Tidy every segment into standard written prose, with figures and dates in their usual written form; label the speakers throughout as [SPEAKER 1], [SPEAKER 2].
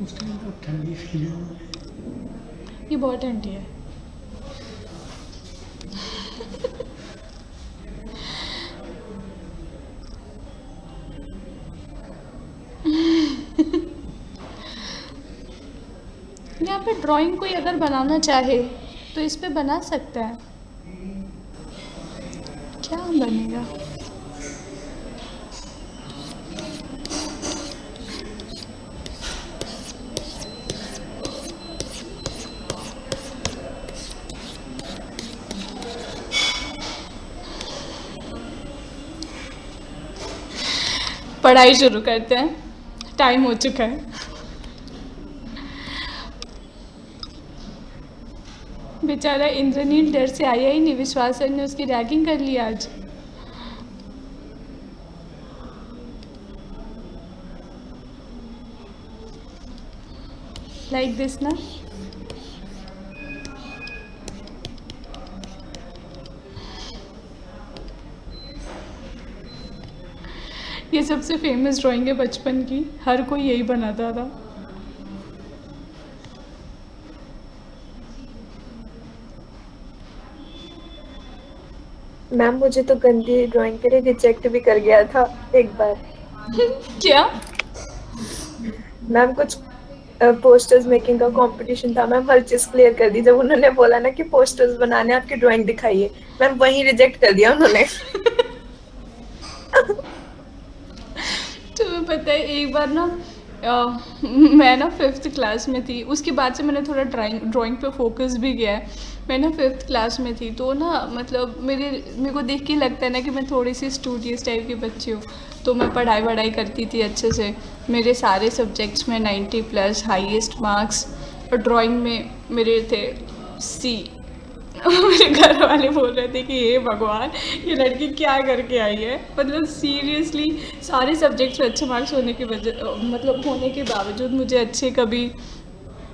[SPEAKER 1] उस टाइम तो ठंडी फीलिंग।
[SPEAKER 2] ये बहुत ठंडी है। यहाँ पे ड्राइंग कोई अगर बनाना चाहे तो इस पे बना सकता है। क्या बनेगा? पढ़ाई शुरू करते हैं, टाइम हो चुका है। बेचारा इंद्रनील डर से आया ही नहीं, विश्वास सर ने उसकी रैगिंग कर ली आज। लाइक दिस ना। ये सबसे फेमस ड्राइंग है बचपन की, हर कोई यही बनाता था।
[SPEAKER 3] मैम मुझे तो गंदी ड्राइंग के लिए रिजेक्ट भी कर गया था एक बार।
[SPEAKER 2] क्या?
[SPEAKER 3] मैम कुछ पोस्टर्स मेकिंग का कंपटीशन था, मैम हर चीज क्लियर कर दी। जब उन्होंने बोला ना कि पोस्टर्स बनाने आपकी ड्राइंग दिखाइए, मैम वहीं रिजेक्ट कर दिया उन्होंने।
[SPEAKER 2] तुम्हें पता है एक बार ना मैं ना 5th क्लास में थी, उसके बाद से मैंने थोड़ा ड्राइंग पे फोकस भी किया है। मैं ना 5th क्लास में थी तो ना मतलब मेरे को देख के लगता है ना कि मैं थोड़ी सी स्टूडियस टाइप की बच्ची हूँ। तो मैं पढ़ाई वढ़ाई करती थी अच्छे से, मेरे सारे सब्जेक्ट्स में 90+ हाईएस्ट मार्क्स, और ड्राइंग में मेरे थे C। मेरे घर वाले बोल रहे थे कि हे भगवान, ये लड़की क्या करके आई है। मतलब सीरियसली सारे सब्जेक्ट्स में अच्छे मार्क्स होने की वजह, मतलब होने के बावजूद मुझे अच्छे कभी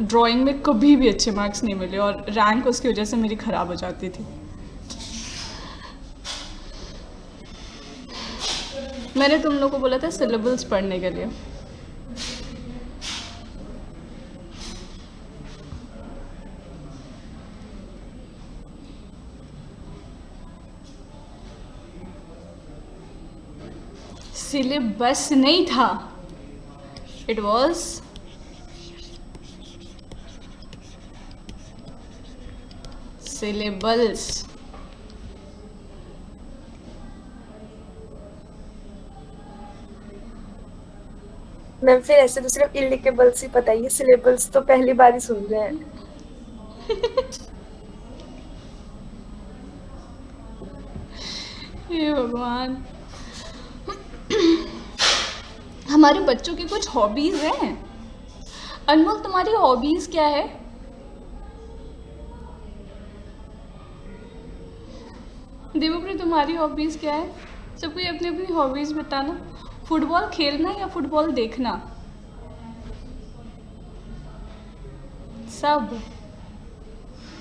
[SPEAKER 2] ड्राइंग में कभी भी अच्छे मार्क्स नहीं मिले, और रैंक उसकी वजह से मेरी ख़राब हो जाती थी। मैंने तुम लोग को बोला था सिलेबल्स पढ़ने के लिए। सिलेबस नहीं था, इट वॉज सिलेबल्स।
[SPEAKER 3] मैम फिर ऐसे तो सिर्फ इलिकेबल्स ही पता है, ये सिलेबल्स तो पहली बार ही सुन रहे हैं।
[SPEAKER 2] हे भगवान। हमारे बच्चों की कुछ हॉबीज हैं। अनमोल तुम्हारी हॉबीज क्या है? देवप्री तुम्हारी हॉबीज क्या है? सब कोई अपनी अपनी हॉबीज बताना। फुटबॉल खेलना या फुटबॉल देखना? सब।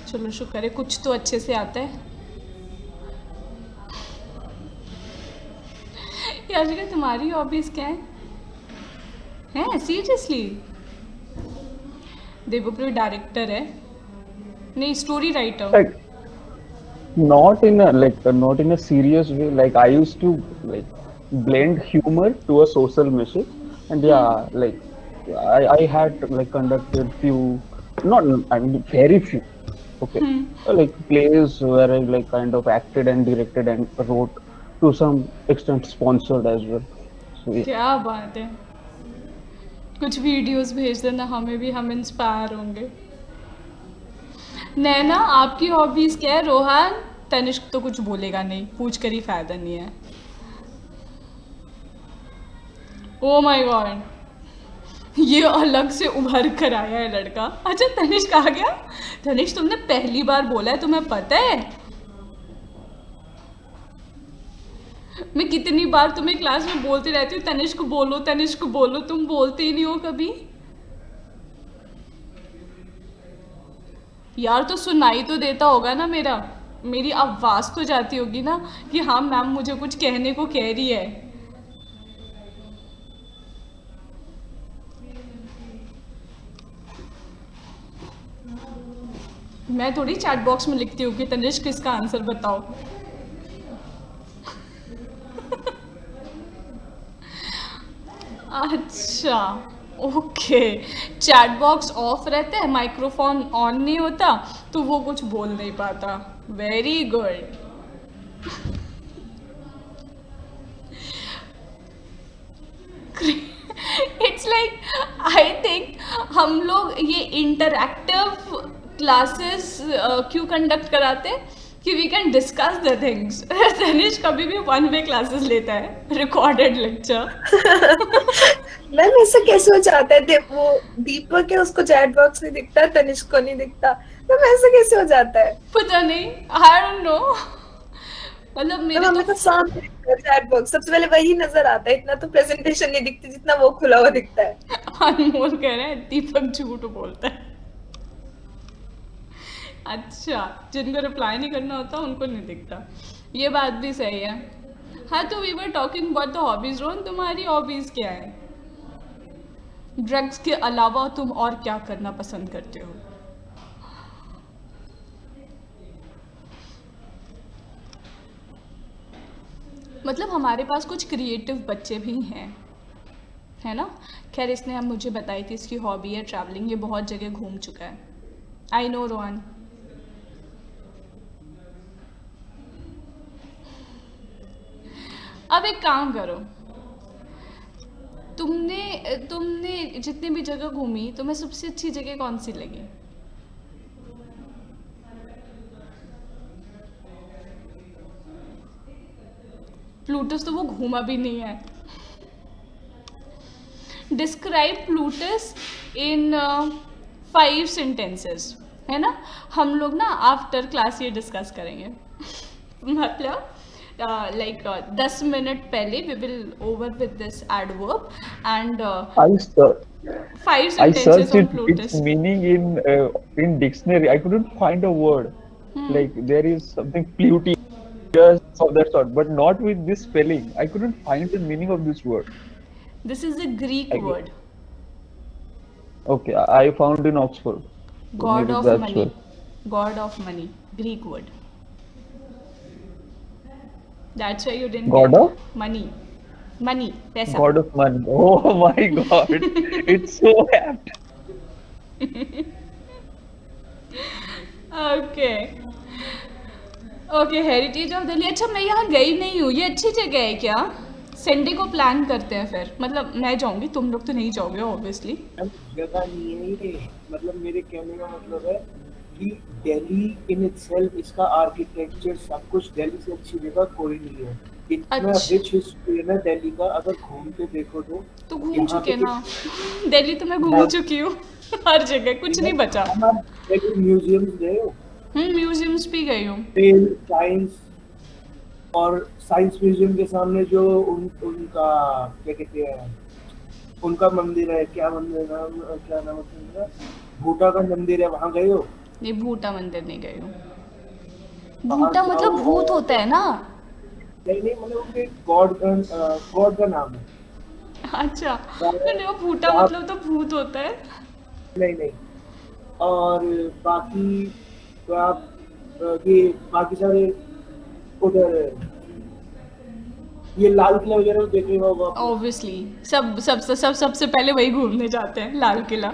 [SPEAKER 2] चलो शुक्र है कुछ तो अच्छे से आता है। याशिका तुम्हारी हॉबीज क्या हैं सीरियसली? देवप्री डायरेक्टर है, नहीं story writer.
[SPEAKER 4] Like not in a serious way. Like I used to like blend humor to a social message, and yeah, like I had like conducted few, not I mean very few. Okay, like plays where I like kind of acted and directed and wrote to some extent sponsored as well. So yeah.
[SPEAKER 2] क्या बात है, कुछ videos भेज देना हमें भी, हम inspire होंगे। नैना आपकी हॉबीज क्या है? रोहन तनिष्क तो कुछ बोलेगा नहीं, पूछ कर ही फायदा नहीं है। ओ माय गॉड, ये अलग से उभर कर आया है लड़का। अच्छा तनिष्क आ गया। तनिष्क तुमने पहली बार बोला है, तुम्हें पता है मैं कितनी बार तुम्हें क्लास में बोलती रहती हूँ तनिष्क बोलो तनिष्क बोलो, तुम बोलते ही नहीं हो कभी। यार तो सुनाई तो देता होगा ना मेरी आवाज़ तो जाती होगी ना कि हाँ मैम मुझे कुछ कहने को कह रही है। मैं थोड़ी चैट बॉक्स में लिखती हूँ कि तनिष्क इसका आंसर बताओ। अच्छा, ओके। चैट बॉक्स ऑफ रहता है, माइक्रोफोन ऑन नहीं होता, तो वो कुछ बोल नहीं पाता। Very good. It's like, I think हम लोग ये इंटरैक्टिव क्लासेस क्यों कंडक्ट कराते हैं कि we can discuss the things. Tanish कभी भी वन वे क्लासेस लेता है, रिकॉर्डेड लेक्चर।
[SPEAKER 3] मैम ऐसा कैसे हो जाता है? वो दीपक है, उसको चैट बॉक्स नहीं दिखता, तनिष्क को नहीं दिखता। मैम ऐसा कैसे हो जाता है?
[SPEAKER 2] पता नहीं, आई डोंट नो। मतलब मेरे
[SPEAKER 3] हमें तो सामने दिखता है चैट बॉक्स, सबसे पहले वही नजर आता है। इतना तो प्रेजेंटेशन नहीं दिखती जितना वो खुला हुआ दिखता है।
[SPEAKER 2] अनमोल कह रहे हैं दीपक झूठ बोलता है। अच्छा, जिनको रिप्लाई नहीं करना होता उनको नहीं दिखता, ये बात भी सही है। हाँ, तो we were talking about the hobbies. Rohan, तुम्हारी हॉबीज क्या है? ड्रग्स के अलावा तुम और क्या करना पसंद करते हो? मतलब हमारे पास कुछ क्रिएटिव बच्चे भी हैं, है ना। खैर, इसने अब मुझे बताई थी इसकी हॉबी है ट्रैवलिंग, ये बहुत जगह घूम चुका है। I know Rohan. अब एक काम करो, तुमने जितनी भी जगह घूमी, तुम्हें सबसे अच्छी जगह कौन सी लगी? प्लूटस तो वो घूमा भी नहीं है। डिस्क्राइब प्लूटस इन 5 सेंटेंसेस, है ना। हम लोग ना आफ्टर क्लास ये डिस्कस करेंगे। मतलब लाइक 10 मिनट पहले we will over with this adverb and 5
[SPEAKER 4] I
[SPEAKER 2] sentences
[SPEAKER 4] searched
[SPEAKER 2] on
[SPEAKER 4] its
[SPEAKER 2] Plutus.
[SPEAKER 4] meaning in dictionary. I couldn't find a word. Like there is something Plutus of that sort, but not with this spelling. I couldn't find the meaning of this word.
[SPEAKER 2] This is a Greek
[SPEAKER 4] I-
[SPEAKER 2] word,
[SPEAKER 4] Okay, I found in Oxford. So
[SPEAKER 2] god
[SPEAKER 4] maybe
[SPEAKER 2] of
[SPEAKER 4] that's
[SPEAKER 2] money.
[SPEAKER 4] where.
[SPEAKER 2] God of money, Greek word. That's why you didn't
[SPEAKER 4] God
[SPEAKER 2] get
[SPEAKER 4] of?
[SPEAKER 2] money. Money, paisa.
[SPEAKER 4] God of money. Oh my God, it's so apt.
[SPEAKER 2] Okay okay, heritage of Delhi. अच्छा, मैं यहाँ गई नहीं हूँ, ये अच्छी जगह है क्या? संडे को प्लान करते हैं फिर। मतलब मैं जाऊँगी, तुम लोग तो नहीं जाओगे ऑब्वियसली।
[SPEAKER 1] जगह नहीं है ये, मतलब मेरे कहने का मतलब है कि दिल्ली इन इटसेल्फ, इसका आर्किटेक्चर सब कुछ दिल्ली से अच्छी जगह कोई नहीं है। इतना
[SPEAKER 2] अच्छा।
[SPEAKER 1] रिच हिस्ट्री है ना दिल्ली का, अगर घूम के देखो तो
[SPEAKER 2] घूम
[SPEAKER 1] यहाँ
[SPEAKER 2] चुके
[SPEAKER 1] पे
[SPEAKER 2] ना। दिल्ली तो मैं घूम चुकी हूँ, हर जगह, कुछ नहीं बचा।
[SPEAKER 1] म्यूजियम्स गए हो?
[SPEAKER 2] म्यूजियम्स भी गई हूँ।
[SPEAKER 1] साइंस, और साइंस म्यूजियम के सामने जो उनका क्या कहते हैं, उनका मंदिर है, क्या मंदिर नाम, क्या नाम है उनका, भूटा का मंदिर है, वहाँ गए हो?
[SPEAKER 2] नहीं, भूटा मंदिर नहीं गई हूँ।
[SPEAKER 1] वहाँ
[SPEAKER 2] भूटा मतलब
[SPEAKER 1] जाओ।
[SPEAKER 2] भूत होता है ना?
[SPEAKER 1] नहीं, मतलब उनके गॉड का नाम है।
[SPEAKER 2] अच्छा, नहीं, वो भूटा
[SPEAKER 1] वहाँ-
[SPEAKER 2] मतलब तो भूत होता है।
[SPEAKER 1] नहीं, और बाकी तो आप ये बाकी सारे उधर ये लाल किला वगैरह देख रहे होगा आप।
[SPEAKER 2] ऑब्वियसली सबसे पहले वही घूमने जाते हैं, लाल किला।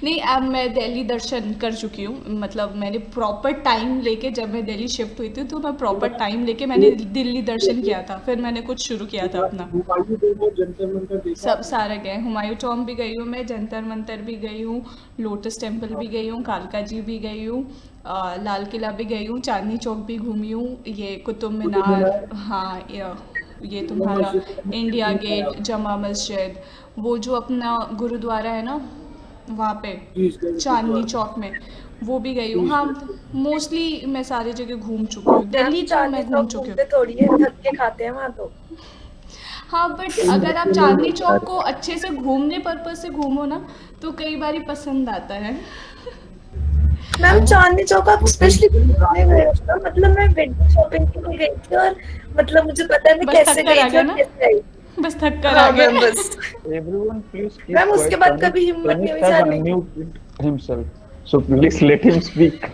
[SPEAKER 2] नहीं, अब मैं दिल्ली दर्शन कर चुकी हूँ। मतलब मैंने प्रॉपर टाइम लेके, जब मैं दिल्ली शिफ्ट हुई थी तो मैं प्रॉपर टाइम लेके मैंने दिल्ली दर्शन किया था, फिर मैंने कुछ शुरू किया था अपना।
[SPEAKER 1] हुमायूं देखो, जंतर मंतर देखा?
[SPEAKER 2] सब सारे गए। हुमायूं टॉम्ब भी गई हूँ मैं, जंतर मंतर भी गई हूँ, लोटस टेम्पल भी गई हूँ, कालका जी भी गई हूँ, लाल किला भी गई हूँ, चांदनी चौक भी घूमी हूँ, ये कुतुब मीनार, हाँ, ये तुम्हारा इंडिया गेट, जमा मस्जिद, वो जो अपना गुरुद्वारा है ना वहाँ पे चांदनी चौक में, वो भी गई हूँ। हाँ, मोस्टली मैं सारी जगह घूम चुकी हूँ। दिल्ली तो मैं घूम चुकी हूँ।
[SPEAKER 3] थोड़ी है, थक के खाते हैं वहाँ तो।
[SPEAKER 2] हाँ, बट अगर आप चांदनी चौक को अच्छे से घूमने पर्पज से घूमो ना, तो कई बार पसंद आता है।
[SPEAKER 3] मैम चांदनी चौक आप स्पेशली घूमने गए हो ना? मतलब मैं विंडो शॉपिंग के लिए गई थी, और मतलब मुझे पता नहीं
[SPEAKER 2] बस
[SPEAKER 3] कैसे
[SPEAKER 2] थक कर
[SPEAKER 3] गई
[SPEAKER 2] आ
[SPEAKER 3] थी
[SPEAKER 2] गया
[SPEAKER 3] और
[SPEAKER 2] ना?
[SPEAKER 3] कैसे आई।
[SPEAKER 2] बस थक कर
[SPEAKER 3] हाँ
[SPEAKER 2] आ गए।
[SPEAKER 3] मैम, बस
[SPEAKER 4] Everyone, please keep
[SPEAKER 3] मैम उसके
[SPEAKER 4] quiet.
[SPEAKER 3] बाद कभी हिम्मत नहीं हुई
[SPEAKER 4] Tanish has
[SPEAKER 3] जाने की।
[SPEAKER 4] unmuted himself. So please let him speak.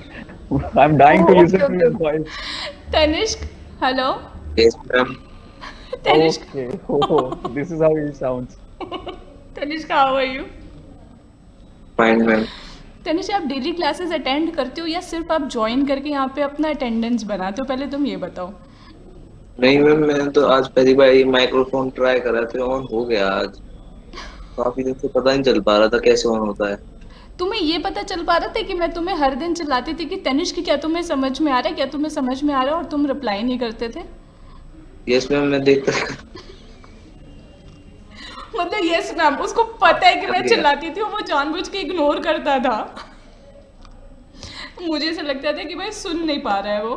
[SPEAKER 4] I'm dying to
[SPEAKER 3] Oh,
[SPEAKER 4] listen
[SPEAKER 3] okay,
[SPEAKER 4] to
[SPEAKER 3] okay.
[SPEAKER 4] his voice.
[SPEAKER 2] Tanishq, hello
[SPEAKER 5] Yes, ma'am.
[SPEAKER 2] Tanishq,
[SPEAKER 4] Okay. Oh, this is how he sounds.
[SPEAKER 2] Tanishq how are you?
[SPEAKER 5] Fine, ma'am.
[SPEAKER 2] Tanishq, आप daily classes attend करते हो या सिर्फ आप join करके यहाँ पे अपना अटेंडेंस बनाते हो? पहले तुम ये बताओ।
[SPEAKER 5] नहीं मैम, मैंने तो आज पहली बार ये माइक्रोफोन ट्राई करा था, ऑन हो गया आज। काफी दिन से पता नहीं चल पा रहा था कैसे ऑन होता है।
[SPEAKER 2] तुम्हें ये पता चल पा रहा था कि मैं तुम्हें हर दिन चिल्लाती थी कि तनिष्क क्या तुम्हें समझ में आ रहा है, क्या तुम्हें समझ में आ रहा है, और तुम रिप्लाई नहीं करते थे?
[SPEAKER 5] यस मैम, मैं देखता
[SPEAKER 2] मतलब यस मैम, उसको पता है कि मैं
[SPEAKER 5] गया।
[SPEAKER 2] चिल्लाती थी और वो जानबूझ के इग्नोर करता था। मुझे ऐसा लगता था कि भाई सुन नहीं पा रहा है वो।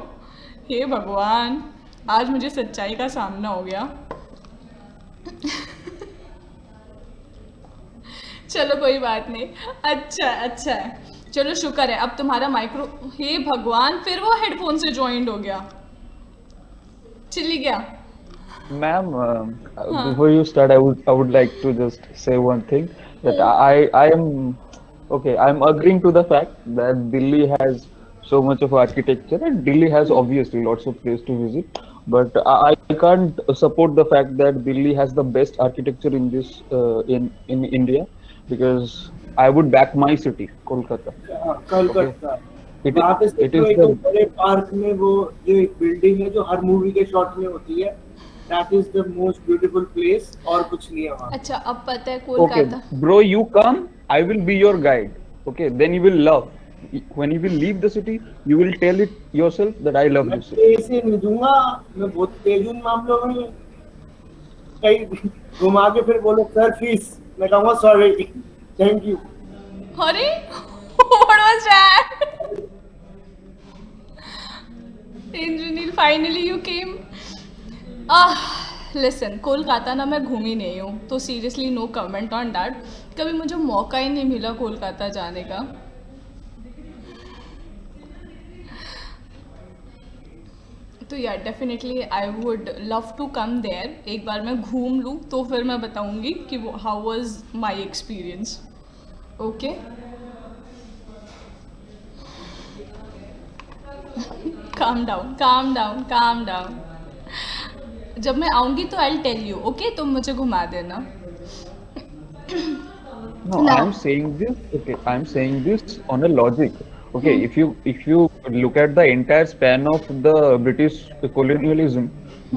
[SPEAKER 2] हे भगवान, आज मुझे सच्चाई का सामना हो गया। चलो कोई बात नहीं, अच्छा अच्छा है, चलो शुक्र है अब तुम्हारा माइक्रो। हे भगवान, फिर वो हेडफोन से ज्वाइंट हो गया, चिल्ली गया।
[SPEAKER 4] Ma'am,
[SPEAKER 2] हाँ।
[SPEAKER 4] before you start, I would like to just say one thing that I am okay. I'm agreeing to the fact that Delhi has so much of architecture and Delhi has obviously lots of place to visit. But I can't support the fact that Delhi has the best architecture in this in India because I would back my city, Kolkata.
[SPEAKER 1] हाँ,
[SPEAKER 4] Okay,
[SPEAKER 1] Calcutta.
[SPEAKER 4] it
[SPEAKER 1] वहाँ पे सिर्फ
[SPEAKER 4] it is
[SPEAKER 1] एक
[SPEAKER 4] the
[SPEAKER 1] बड़े park में वो जो एक बिल्डिंग है जो हर मूवी के शॉट में होती है, that is the most beautiful place, और कुछ नहीं है वहाँ।
[SPEAKER 2] अच्छा, अब पता है
[SPEAKER 4] okay,
[SPEAKER 2] Kolkata.
[SPEAKER 4] bro. You come, I will be your guide. Okay, then you will love. When you will leave the city, you will tell it yourself that I love
[SPEAKER 1] मैं
[SPEAKER 4] this city.
[SPEAKER 1] पैसे नहीं दूंगा, मैं बहुत तेज हूँ इन मामलों में। कहीं घुमा के फिर बोलो सर फीस, मैं कहूँगा सॉरी, थैंक यू।
[SPEAKER 2] अरे what was that? Engineer, finally you came. Listen, Kolkata ना मैं घूमी नहीं हूँ, तो seriously no comment on that. कभी मुझे मौका ही नहीं मिला कोलकाता जाने का। तो या definitely I would love to come there. एक बार मैं घूम लूँ तो फिर मैं बताऊँगी कि वो how was my experience. Okay, calm down, calm down, calm down. जब मैं आऊँगी तो I will tell you, okay? तुम मुझे घुमा देना।
[SPEAKER 4] No,
[SPEAKER 2] ना
[SPEAKER 4] I'm saying this. Okay, I'm saying this on a logic. Okay,
[SPEAKER 2] hmm,
[SPEAKER 4] if you look at the entire span of the British colonialism,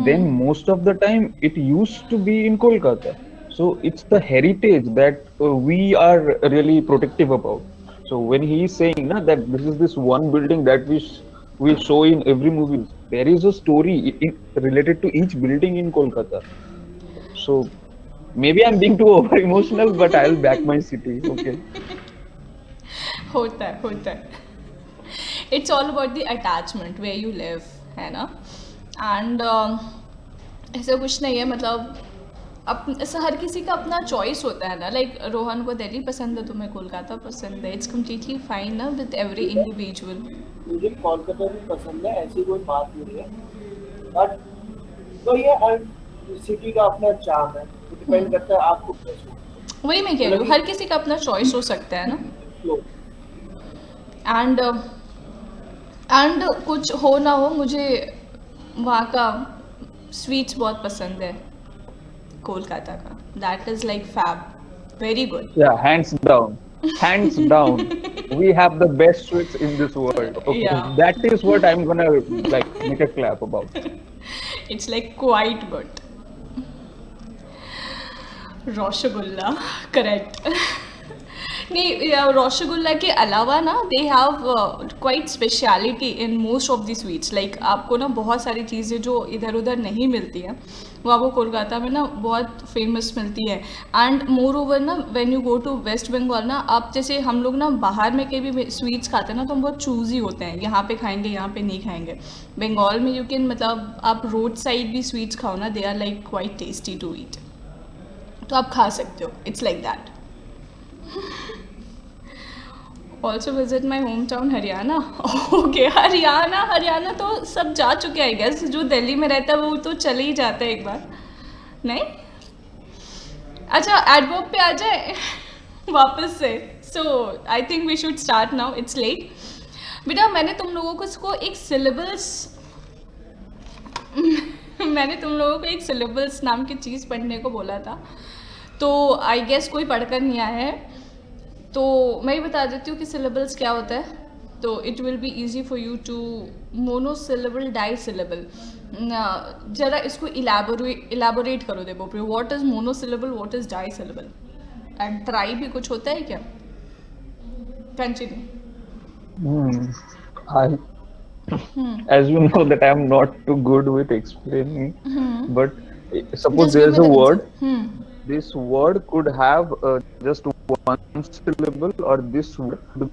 [SPEAKER 4] then
[SPEAKER 2] hmm,
[SPEAKER 4] most of the time it used to be in Kolkata. So it's the heritage that we are really protective about. So when he is saying na, that this one building that we show in every movie, there is a story related to each building in Kolkata. So maybe I'm being too over emotional, but I'll back my city. Okay.
[SPEAKER 2] होता है, होता है। It's all about the attachment where you live, है ना? And ऐसा कुछ नहीं है, मतलब ऐसा हर किसी का अपना चॉइस होता है ना। लाइक रोहन को दिल्ली पसंद है, तुम्हें कोलकाता पसंद है, इट्स कम्प्लीटली फाइन ना विद एवरी इंडिविजुअल।
[SPEAKER 1] मुझे कोलकाता भी पसंद है, ऐसी कोई बात नहीं है, बट तो ये हर सिटी का अपना चार्म है, डिपेंड करता है आपको कैसे।
[SPEAKER 2] वही मैं कह रही हूँ, हर किसी का अपना चॉइस हो सकता है ना। एंड कुछ हो ना हो, मुझे वहाँ का स्वीट्स बहुत पसंद है कोलकाता का। That is like fab, very good.
[SPEAKER 4] Yeah, hands down. Hands down. We have the best sweets in this world. Okay.
[SPEAKER 2] Yeah,
[SPEAKER 4] That is what I'm gonna like make a clap about.
[SPEAKER 2] It's like quite good. Rasgulla, correct. नहीं, रसगुल्ला के अलावा ना they have quite speciality in most of the sweets. Like आपको ना बहुत सारी चीज़ें जो इधर उधर नहीं मिलती हैं, वो आपको कोलकाता में ना बहुत फेमस मिलती है। एंड मोर ओवर ना when you go to West Bengal ना, आप जैसे हम लोग ना बाहर में कहीं भी स्वीट्स खाते हैं ना, तो हम बहुत चूज़ी होते हैं, यहाँ पे खाएंगे यहाँ पे नहीं खाएंगे। बंगाल में यू कैन, मतलब आप रोड साइड भी स्वीट्स खाओ ना, they are like quite tasty to eat, तो आप खा सकते हो। It's like that. Also visit my home town Haryana. Okay, Haryana, Haryana तो सब जा चुके हैं आई गेस। जो दिल्ली में रहता है वो तो चले ही जाता है एक बार, नहीं? अच्छा, एडवर्ब पे आ जाए वापस से, so I think we should start now, it's late. बेटा मैंने तुम लोगों को इसको एक सिलेबस मैंने तुम लोगों को एक सिलेबस नाम की चीज़ पढ़ने को बोला था, तो आई गेस कोई पढ़कर नहीं आया है, तो मैं ही बता देती हूँ कि सिलेबल्स क्या होता है. तो it will be easy for you to monosyllable disyllable. जरा इसको इलेबोरेट करो देखो, what is monosyllable, what is disyllable, and try भी कुछ होता है क्या? Continue.
[SPEAKER 4] I, as you know that I am not too good with explaining, but suppose
[SPEAKER 2] Just
[SPEAKER 4] there
[SPEAKER 2] give
[SPEAKER 4] is
[SPEAKER 2] me
[SPEAKER 4] a
[SPEAKER 2] the
[SPEAKER 4] word.
[SPEAKER 2] concept.
[SPEAKER 4] This word could have just one syllable, or this word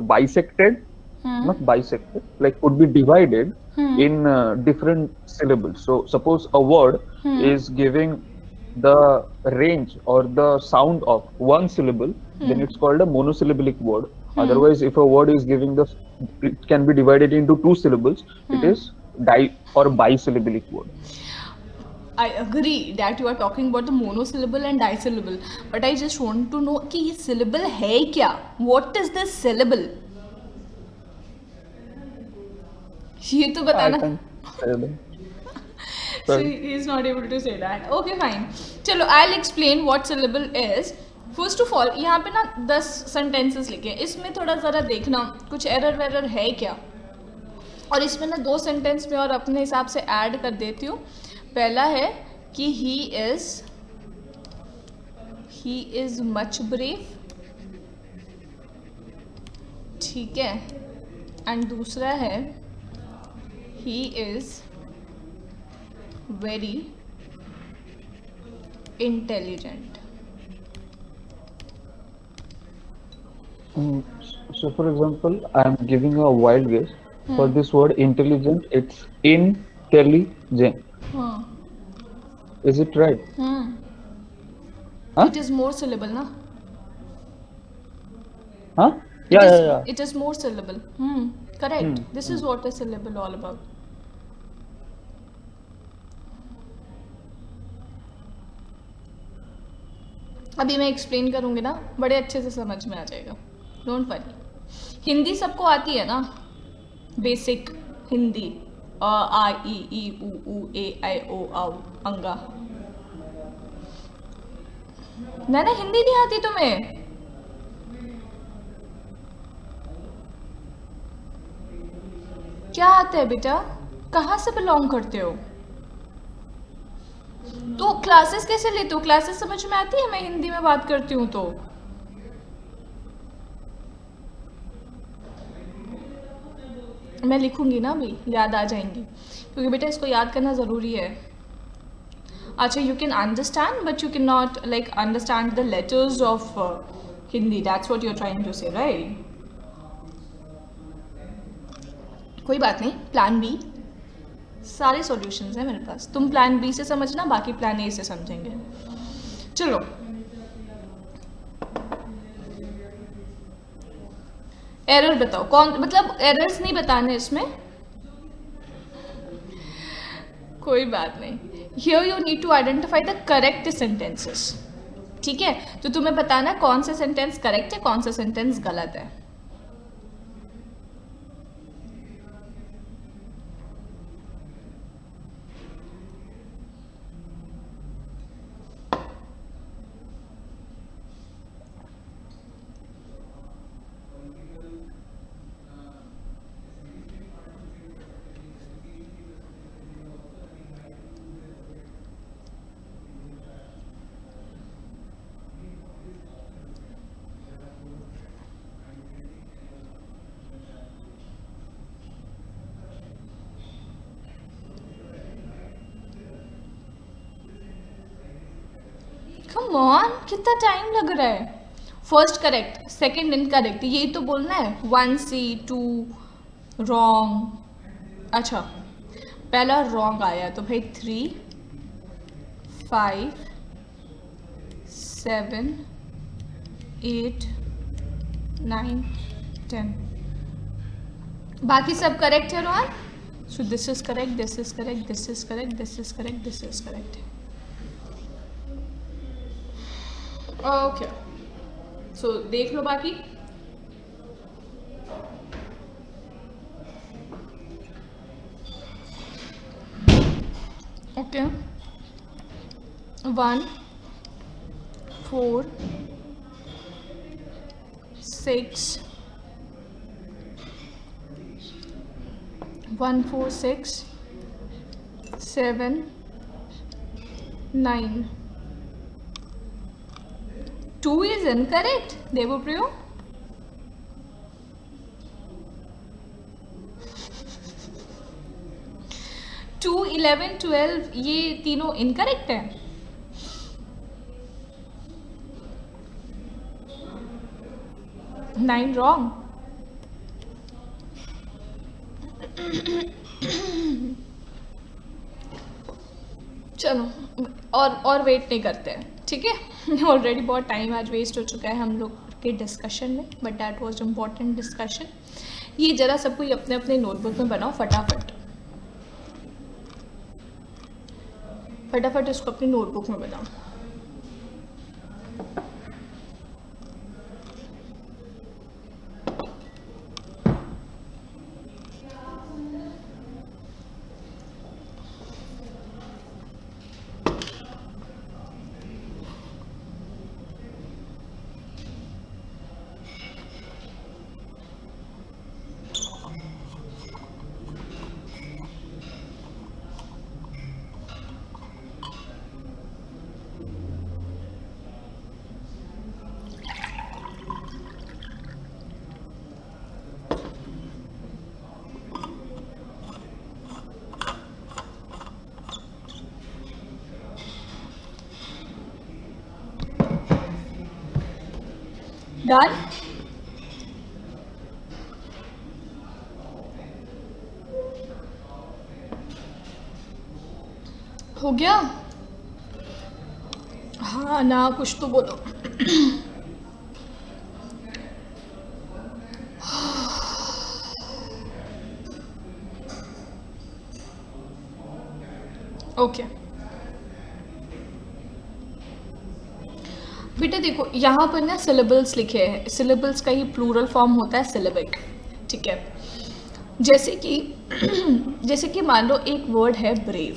[SPEAKER 4] bisected, not bisected, like could be divided in different syllables. So suppose a word is giving the range or the sound of one syllable, then it's called a monosyllabic word. Otherwise, if a word is giving it can be divided into two syllables, it is or bisyllabic word.
[SPEAKER 2] I agree that you are talking about the monosyllable and disyllable, but I just want to know कि ये syllable है क्या? What is this syllable? ये तो
[SPEAKER 4] I
[SPEAKER 2] बताना.
[SPEAKER 4] can say that.
[SPEAKER 2] So he is not able to say that. Okay, fine. चलो, I'll explain what syllable is. First of all यहाँ पे ना 10 सेंटेंसेस लिखे हैं, इसमें थोड़ा ज़रा देखना कुछ एरर वेरर है क्या. और इसमें ना 2 सेंटेंस में और अपने हिसाब से ऐड कर देती हूँ. पहला है कि ही इज़ मच ब्रेव, ठीक है, एंड दूसरा है he is very intelligent.
[SPEAKER 4] So, for example, I am giving a wild guess. For this word intelligent, it's intelligent. Is it right? Huh?
[SPEAKER 2] It is more syllable, na?
[SPEAKER 4] Huh? Yeah.
[SPEAKER 2] It is more syllable. Correct. This is what a syllable all about. अभी मैं explain करूँगी ना, बड़े अच्छे से समझ में आ जाएगा, डोंट वरी. हिंदी सबको आती है ना, बेसिक हिंदी, अ आ ई उ ए आई ओ औ अंगा. ना हिंदी नहीं आती तुम्हें? क्या आता है बेटा? कहाँ से बिलोंग करते हो? तो क्लासेस कैसे लेते हो? क्लासेस समझ में आती है मैं हिंदी में बात करती हूँ तो? मैं लिखूंगी ना अभी, याद आ जाएंगी, क्योंकि बेटा इसको याद करना ज़रूरी है. अच्छा, you can understand but you can not like understand the letters of Hindi. That's what you are trying to say, right? कोई बात नहीं, प्लान बी, सारे सॉल्यूशंस हैं मेरे पास. तुम प्लान बी से समझना, बाकी प्लान ए से समझेंगे. चलो, एरर बताओ. कौन, मतलब एरर्स नहीं बताने इसमें, कोई बात नहीं. Here you need to identify the correct sentences, ठीक है? तो तुम्हें बताना कौन सा सेंटेंस करेक्ट है, कौन सा सेंटेंस गलत है. कम ऑन, कितना टाइम लग रहा है? फर्स्ट करेक्ट, सेकंड इनकरेक्ट, यही तो बोलना है. 1C 2 wrong. अच्छा, पहला रॉन्ग आया तो भाई 3 5 7 8 9 10, बाकी सब करेक्ट है Rohan. So this is correct, this is correct, this is correct, this is correct, this is correct. Okay, सो देख लो बाकी। Okay 1 4 6 1 4 6 7 9 2 is incorrect Devpriyo. To 11 12 ये तीनों इनकरेक्ट है। Nine wrong. चलो और वेट नहीं करते हैं, ठीक है। ऑलरेडी बहुत टाइम आज वेस्ट हो चुका है हम लोग के डिस्कशन में, but that was important discussion. ये जरा सब कोई अपने अपने नोटबुक में बनाओ फटाफट फटाफट इसको अपनी नोटबुक में बनाओ। डन। हो गया? हाँ ना, कुछ तो बोलो। ओके बेटा देखो, यहाँ पर ना सिलेबल्स लिखे हैं। सिलेबल्स का ही प्लूरल फॉर्म होता है सिलेबिक, ठीक है। जैसे कि मान लो एक वर्ड है ब्रेव,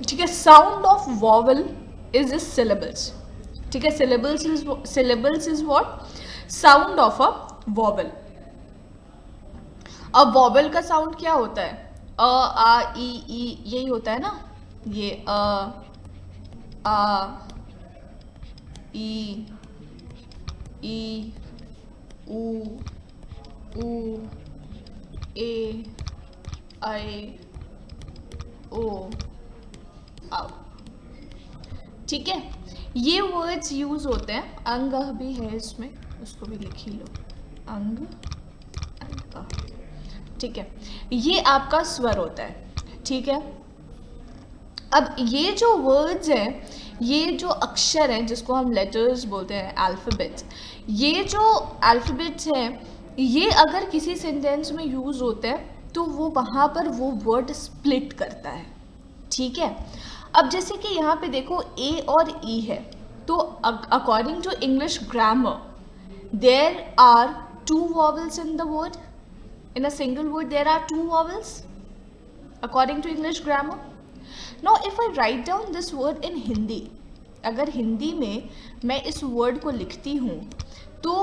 [SPEAKER 2] ठीक है। Sound of vowel is is syllables, ठीक है। Syllables is what? Sound of a vowel. अब वॉवल का साउंड क्या होता है? अ आ ई यही होता है ना। ये अ आ ई ऊ ए आई ओ आओ, ठीक है। ये वर्ड्स यूज होते हैं। अंग भी है इसमें, उसको भी लिख ही लो। अंग ठीक है। ये आपका स्वर होता है, ठीक है। अब ये जो वर्ड्स हैं, ये जो अक्षर हैं जिसको हम लेटर्स बोलते हैं, अल्फ़ाबेट्स, ये जो अल्फ़ाबेट्स हैं ये अगर किसी सेंटेंस में यूज़ होते हैं तो वो वहाँ पर वो वर्ड स्प्लिट करता है, ठीक है। अब जैसे कि यहाँ पे देखो ए और ई है, तो according to English grammar there are 2 vowels in the word. In a single word there are 2 vowels according to English grammar. Now if I write down this word in Hindi, अगर हिंदी में मैं इस word को लिखती हूँ तो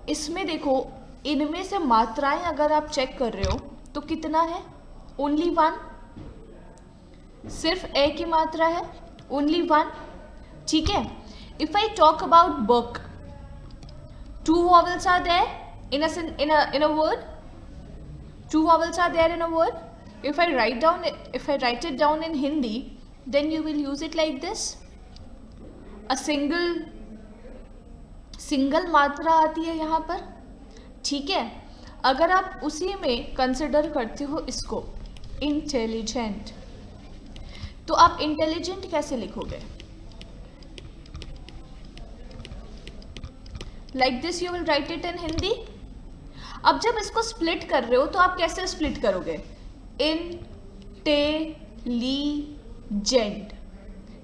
[SPEAKER 2] इसमें देखो, इनमें से मात्राएं अगर आप चेक कर रहे हो तो कितना है? ओनली 1। सिर्फ ए की मात्रा है, ओनली 1, ठीक है। If I talk about book, 2 vowels are there in a word. 2 vowels are there in a word. If I write it down in Hindi, then you will use it like this. A single मात्रा आती है यहाँ पर, ठीक है। अगर आप उसी में कंसिडर करते हो इसको इंटेलिजेंट, तो आप इंटेलिजेंट कैसे लिखोगे? Like this you will write it in Hindi. अब जब इसको स्प्लिट कर रहे हो तो आप कैसे स्प्लिट करोगे? इंटेलिजेंट,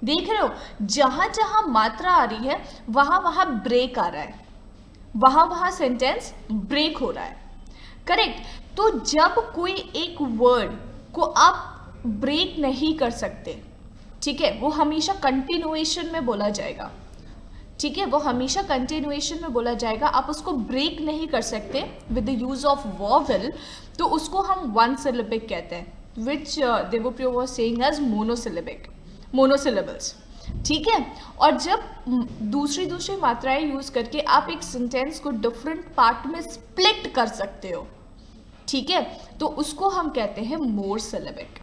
[SPEAKER 2] देख रहे हो, जहाँ जहाँ मात्रा आ रही है वहाँ वहाँ ब्रेक आ रहा है, वहाँ वहाँ सेंटेंस ब्रेक हो रहा है, करेक्ट। तो जब कोई एक वर्ड को आप ब्रेक नहीं कर सकते, ठीक है, वो हमेशा कंटिन्यूएशन में बोला जाएगा, ठीक है, वो हमेशा कंटिन्यूएशन में बोला जाएगा, आप उसको ब्रेक नहीं कर सकते with the use of vowel, तो उसको हम वन सिलेबिक कहते हैं, विच देवप्रियो was saying as monosyllabic, monosyllables, ठीक है। और जब दूसरी मात्राएं यूज करके आप एक सेंटेंस को डिफरेंट पार्ट में स्प्लिट कर सकते हो, ठीक है, तो उसको हम कहते हैं मोर सिलेबिक,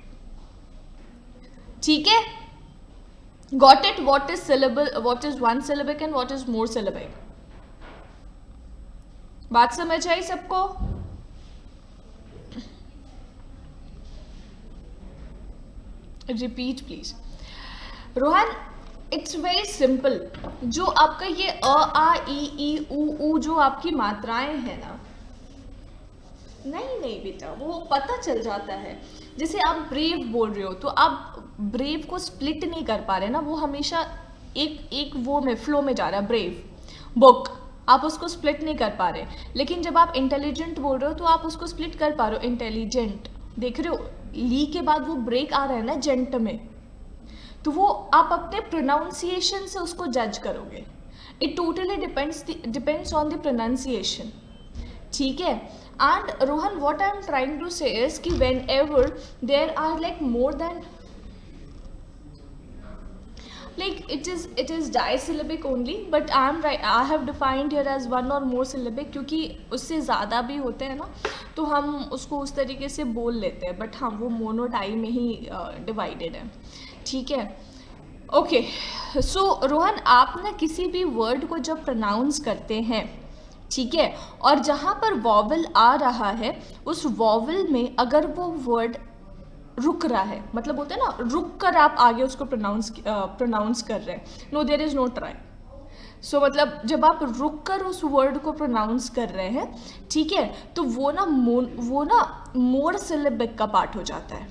[SPEAKER 2] ठीक है। Got it? What is syllable, what is one syllabic and what is more syllabic? बात समझ आई सबको? Repeat please. Rohan, it's very simple. जो आपका ये अ आ ई ऊ जो आपकी मात्राएं हैं ना, नहीं बेटा, वो पता चल जाता है। जैसे आप ब्रेव बोल रहे हो तो आप ब्रेव को स्प्लिट नहीं कर पा रहे ना, वो हमेशा एक वो में फ्लो में जा रहा है। ब्रेव बुक, आप उसको स्प्लिट नहीं कर पा रहे। लेकिन जब आप इंटेलिजेंट बोल रहे हो तो आप उसको स्प्लिट कर पा रहे हो, इंटेलिजेंट। देख रहे हो, ली के बाद वो ब्रेक आ रहा है ना जेंट में, तो वो आप अपने प्रोनाउंसिएशन से उसको जज करोगे। It totally depends on the pronunciation, ठीक है। And Rohan, what I am trying to say is कि whenever there are like more than like it is disyllabic only, but I have defined here as one or more syllabic, क्योंकि उससे ज़्यादा भी होते हैं ना तो हम उसको उस तरीके से बोल लेते हैं, बट हाँ वो मोनोटाई में ही डिवाइडेड है, ठीक है। ओके, सो रोहन, आप ना किसी भी वर्ड को जब प्रोनाउंस करते हैं, ठीक है, और जहाँ पर वॉवल आ रहा है उस वॉवल में अगर वो वर्ड रुक रहा है, मतलब होता है ना रुक कर आप आगे उसको प्रोनाउंस कर रहे हैं, no there is no try. So मतलब जब आप रुक कर उस वर्ड को प्रोनाउंस कर रहे हैं, ठीक है, तो वो ना मोर सिलेबिक का पार्ट हो जाता है,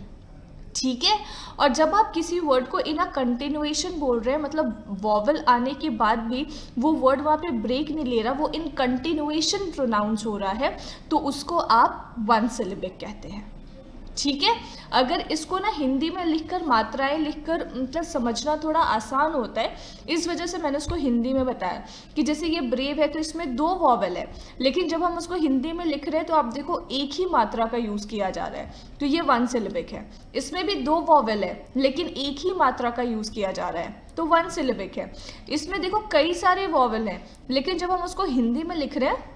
[SPEAKER 2] ठीक है। और जब आप किसी वर्ड को इन अ कंटिन्यूएशन बोल रहे हैं, मतलब वॉवल आने के बाद भी वो वर्ड वहाँ पे ब्रेक नहीं ले रहा, वो इन कंटिन्यूएशन प्रोनाउंस हो रहा है, तो उसको आप वन सिलेबिक कहते हैं, ठीक है। अगर इसको ना हिंदी में लिखकर मात्राएं लिखकर मतलब समझना थोड़ा आसान होता है, इस वजह से मैंने उसको हिंदी में बताया कि जैसे ये ब्रेव है तो इसमें 2 वॉवल है, लेकिन जब हम उसको हिंदी में लिख रहे हैं तो आप देखो एक ही मात्रा का यूज़ किया जा रहा है, तो ये वन सिलेबिक है। इसमें भी 2 वॉवल है लेकिन एक ही मात्रा का यूज़ किया जा रहा है, तो वन सिलेबिक है। इसमें देखो कई सारे वॉवल हैं, लेकिन जब हम उसको हिंदी में लिख रहे हैं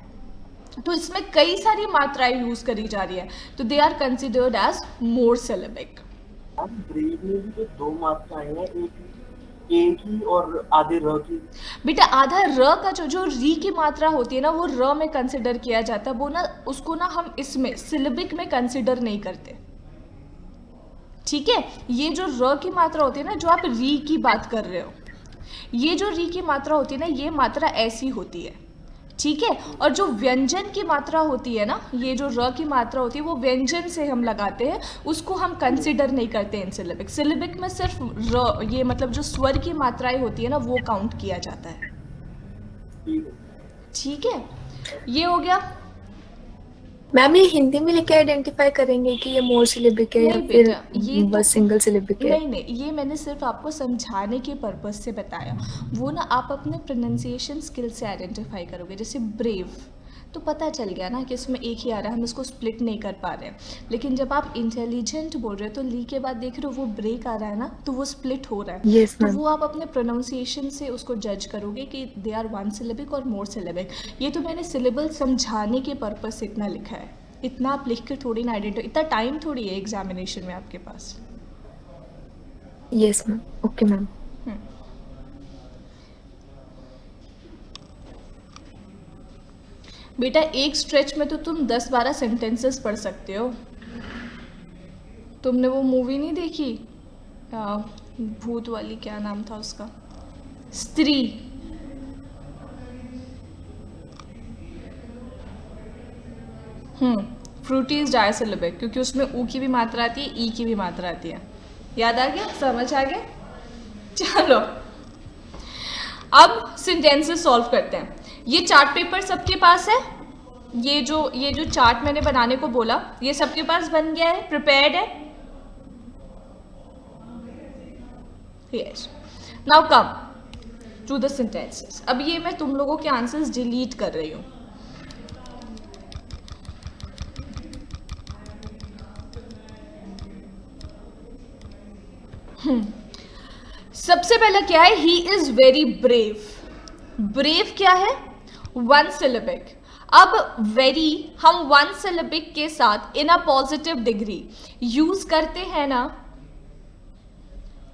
[SPEAKER 2] तो इसमें कई सारी मात्राएं यूज करी जा रही है, तो they are considered as more syllabic.
[SPEAKER 1] Brave में भी तो 2 मात्राएं हैं, एक ही और आधे र की।
[SPEAKER 2] बेटा आधा र का जो री की मात्रा होती है ना, वो र में कंसिडर किया जाता है, वो ना उसको ना हम इसमें सिलेबिक में कंसिडर नहीं करते, ठीक है। ये जो र की मात्रा होती है ना, जो आप री की बात कर रहे हो, ये जो री की मात्रा होती है ना, ये मात्रा ऐसी होती है, ठीक है। और जो व्यंजन की मात्रा होती है ना, ये जो र की मात्रा होती है वो व्यंजन से हम लगाते हैं, उसको हम कंसिडर नहीं करते इन सिलेबिक। सिलेबिक में सिर्फ र, ये मतलब जो स्वर की मात्राएं होती है ना, वो काउंट किया जाता है, ठीक है। ये हो गया।
[SPEAKER 3] मैम ये हिंदी में लेके आइडेंटिफाई करेंगे कि ये मोर सिलेबिक है या
[SPEAKER 2] नहीं
[SPEAKER 3] फिर
[SPEAKER 2] बेटा, ये
[SPEAKER 3] बस सिंगल सिलेबिक है?
[SPEAKER 2] नहीं, ये मैंने सिर्फ आपको समझाने के पर्पज से बताया। वो ना आप अपने प्रोनाउंसिएशन स्किल से आइडेंटिफाई करोगे। जैसे ब्रेव तो पता चल गया ना कि इसमें एक ही आ रहा है, हम इसको स्प्लिट नहीं कर पा रहे हैं। लेकिन जब आप इंटेलिजेंट बोल रहे हो तो ली के बाद देख रहे हो वो ब्रेक आ रहा है ना, तो वो स्प्लिट हो रहा है।
[SPEAKER 3] Yes,
[SPEAKER 2] तो
[SPEAKER 3] ma'am.
[SPEAKER 2] वो आप अपने प्रोनाउंसिएशन से उसको जज करोगे कि दे आर वन सिलेबिक और मोर सिलेबिक। ये तो मैंने सिलेबल समझाने के पर्पज से इतना लिखा है, इतना आप लिख के थोड़ी ना आइडेंटिफाई, इतना टाइम थोड़ी है एग्जामिनेशन में आपके पास।
[SPEAKER 3] Yes ma'am, okay ma'am.
[SPEAKER 2] बेटा एक स्ट्रेच में तो तुम 10-12 सेंटेंसेस पढ़ सकते हो। तुमने वो मूवी नहीं देखी भूत वाली, क्या नाम था उसका, स्त्री? फ्रूटी इज डायसिलेबिक, क्योंकि उसमें ऊ की भी मात्रा आती है, ई की भी मात्रा आती है। याद आ गया? समझ आ गया? चलो अब सेंटेंसेस सॉल्व करते हैं। ये चार्ट पेपर सबके पास है, ये जो चार्ट मैंने बनाने को बोला ये सबके पास बन गया है, प्रिपेयर्ड है? Yes. Now come to the sentences. अब ये मैं तुम लोगों के आंसर्स डिलीट कर रही हूँ। सबसे पहला क्या है? ही इज वेरी ब्रेव। ब्रेव क्या है? One syllabic. अब वेरी हम वन सिलेबिक के साथ इन अ पॉजिटिव डिग्री यूज करते हैं ना।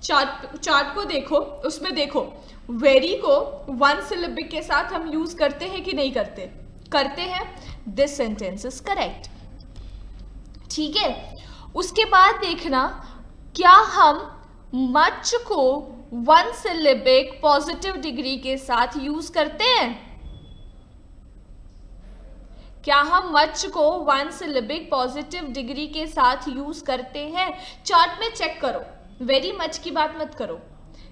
[SPEAKER 2] चार्ट को देखो, उसमें देखो वेरी को वन सिलेबिक के साथ हम यूज करते हैं कि नहीं करते? करते हैं। This sentence is correct. ठीक है, उसके बाद देखना क्या हम मच को वन सिलेबिक पॉजिटिव डिग्री के साथ यूज करते हैं? क्या हम मच को वन सिलेबिक पॉजिटिव डिग्री के साथ यूज करते हैं? चार्ट में चेक करो, वेरी मच की बात मत करो।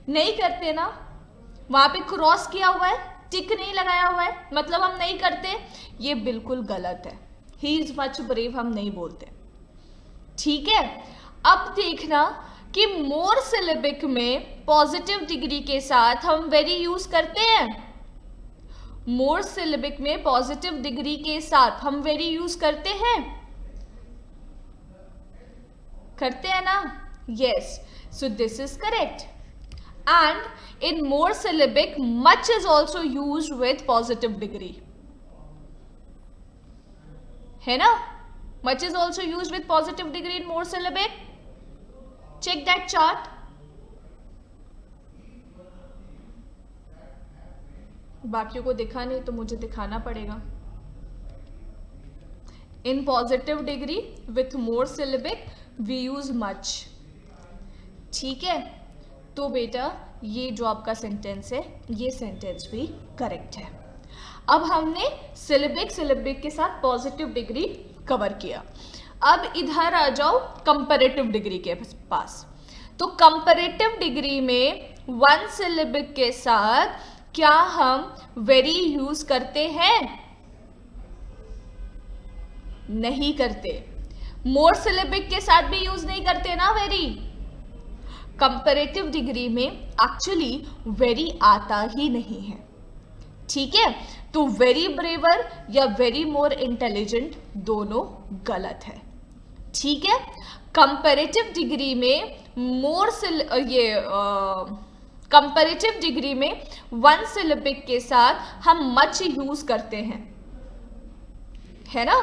[SPEAKER 2] नहीं करते ना, वहां पे क्रॉस किया हुआ है, टिक नहीं लगाया हुआ है, मतलब हम नहीं करते। ये बिल्कुल गलत है। ही इज मच ब्रेव हम नहीं बोलते। ठीक है, अब देखना कि मोर सिलेबिक में पॉजिटिव डिग्री के साथ हम वेरी यूज करते हैं। मोर सिलेबिक में पॉजिटिव डिग्री के साथ हम वेरी यूज करते हैं? करते हैं ना? Yes, so this is correct. And in more syllabic, much is also used with positive degree. है ना? Much is also used with positive degree in more syllabic. Check that chart. बाकियों को दिखा नहीं तो मुझे दिखाना पड़ेगा। In positive degree with more syllabic, we use much. ठीक है, तो बेटा ये जो आपका सेंटेंस है ये सेंटेंस भी करेक्ट है। अब हमने सिलेबिक के साथ पॉजिटिव डिग्री कवर किया। अब इधर आ जाओ कंपैरेटिव डिग्री के पास। तो कंपैरेटिव डिग्री में वन सिलेबिक के साथ क्या हम वेरी यूज करते हैं? नहीं करते। मोर सिलेबिक के साथ भी यूज नहीं करते ना वेरी। कंपैरेटिव डिग्री में एक्चुअली वेरी आता ही नहीं है। ठीक है, तो वेरी ब्रेवर या वेरी मोर इंटेलिजेंट दोनों गलत है। ठीक है, कंपैरेटिव डिग्री में कंपैरेटिव डिग्री में वन सिलेबिक के साथ हम मच यूज करते हैं, है ना?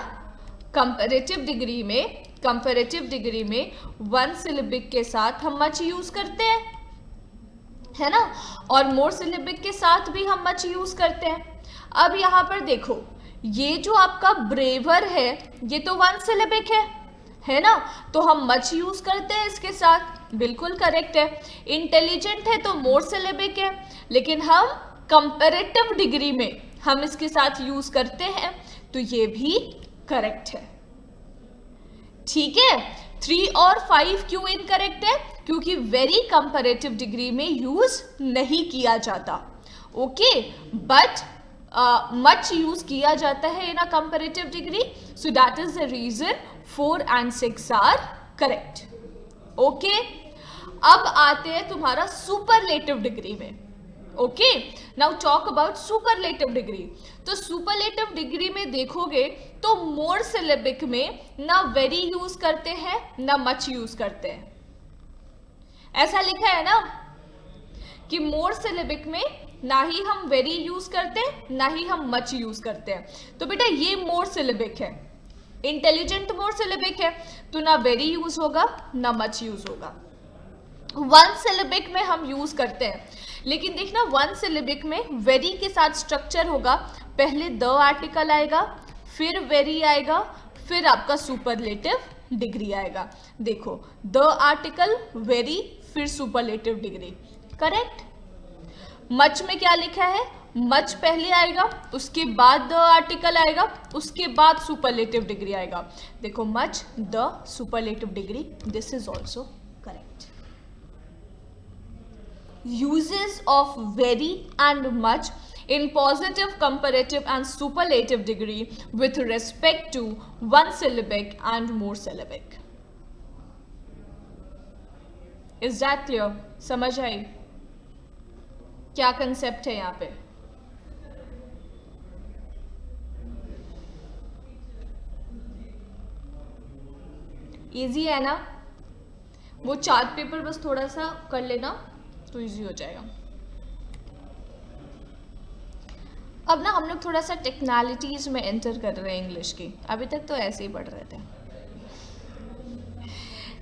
[SPEAKER 2] कंपैरेटिव डिग्री में वन सिलेबिक के साथ हम मच यूज करते हैं, है ना? और मोर सिलेबिक के साथ भी हम मच यूज करते हैं। अब यहाँ पर देखो, ये जो आपका ब्रेवर है ये तो वन सिलेबिक है ना? तो हम मच यूज करते हैं इसके साथ, बिल्कुल करेक्ट है। इंटेलिजेंट है तो मोर सिलेबिक है, लेकिन हम कंपैरेटिव डिग्री में हम इसके साथ यूज करते हैं, तो ये भी करेक्ट है। ठीक है, 3 और 5 क्यों इनकरेक्ट है? क्योंकि वेरी कंपैरेटिव डिग्री में यूज नहीं किया जाता। ओके, बट मच यूज किया जाता है in a comparative degree, so that is the reason 4 and 6 are correct. Okay, अब आते हैं तुम्हारा सुपरलेटिव डिग्री में। Okay, now talk about superlative degree. तो सुपरलेटिव डिग्री में देखोगे तो मोर सिलेबिक में ना वेरी यूज करते हैं ना मच यूज करते हैं। ऐसा लिखा है ना कि मोर सिलेबिक में ना ही हम वेरी यूज करते हैं ना ही हम मच यूज करते हैं। तो बेटा ये मोर सिलेबिक है, इंटेलिजेंट मोर सिलेबिक है, तो ना वेरी यूज होगा ना मच यूज होगा। वन सिलेबिक में हम यूज करते हैं, लेकिन देखना वन सिलेबिक में वेरी के साथ स्ट्रक्चर होगा, पहले द आर्टिकल आएगा, फिर वेरी आएगा, फिर आपका सुपरलेटिव डिग्री आएगा। देखो, द आर्टिकल, वेरी, फिर सुपरलेटिव डिग्री, करेक्ट। मच में क्या लिखा है? मच पहले आएगा, उसके बाद द आर्टिकल आएगा, उसके बाद सुपरलेटिव डिग्री आएगा। देखो, much, the, superlative degree, this is also correct. uses of very and much in positive, comparative and superlative degree with respect to one syllabic and more syllabic. Is that clear? समझ आई क्या concept है यहाँ पे? Easy है ना? वो chart paper बस थोड़ा सा कर लेना तो इजी हो जाएगा. अब ना हम लोग थोड़ा सा टेक्नैलिटीज में एंटर कर रहे हैं इंग्लिश की. अभी तक तो ऐसे ही पढ़ रहे थे.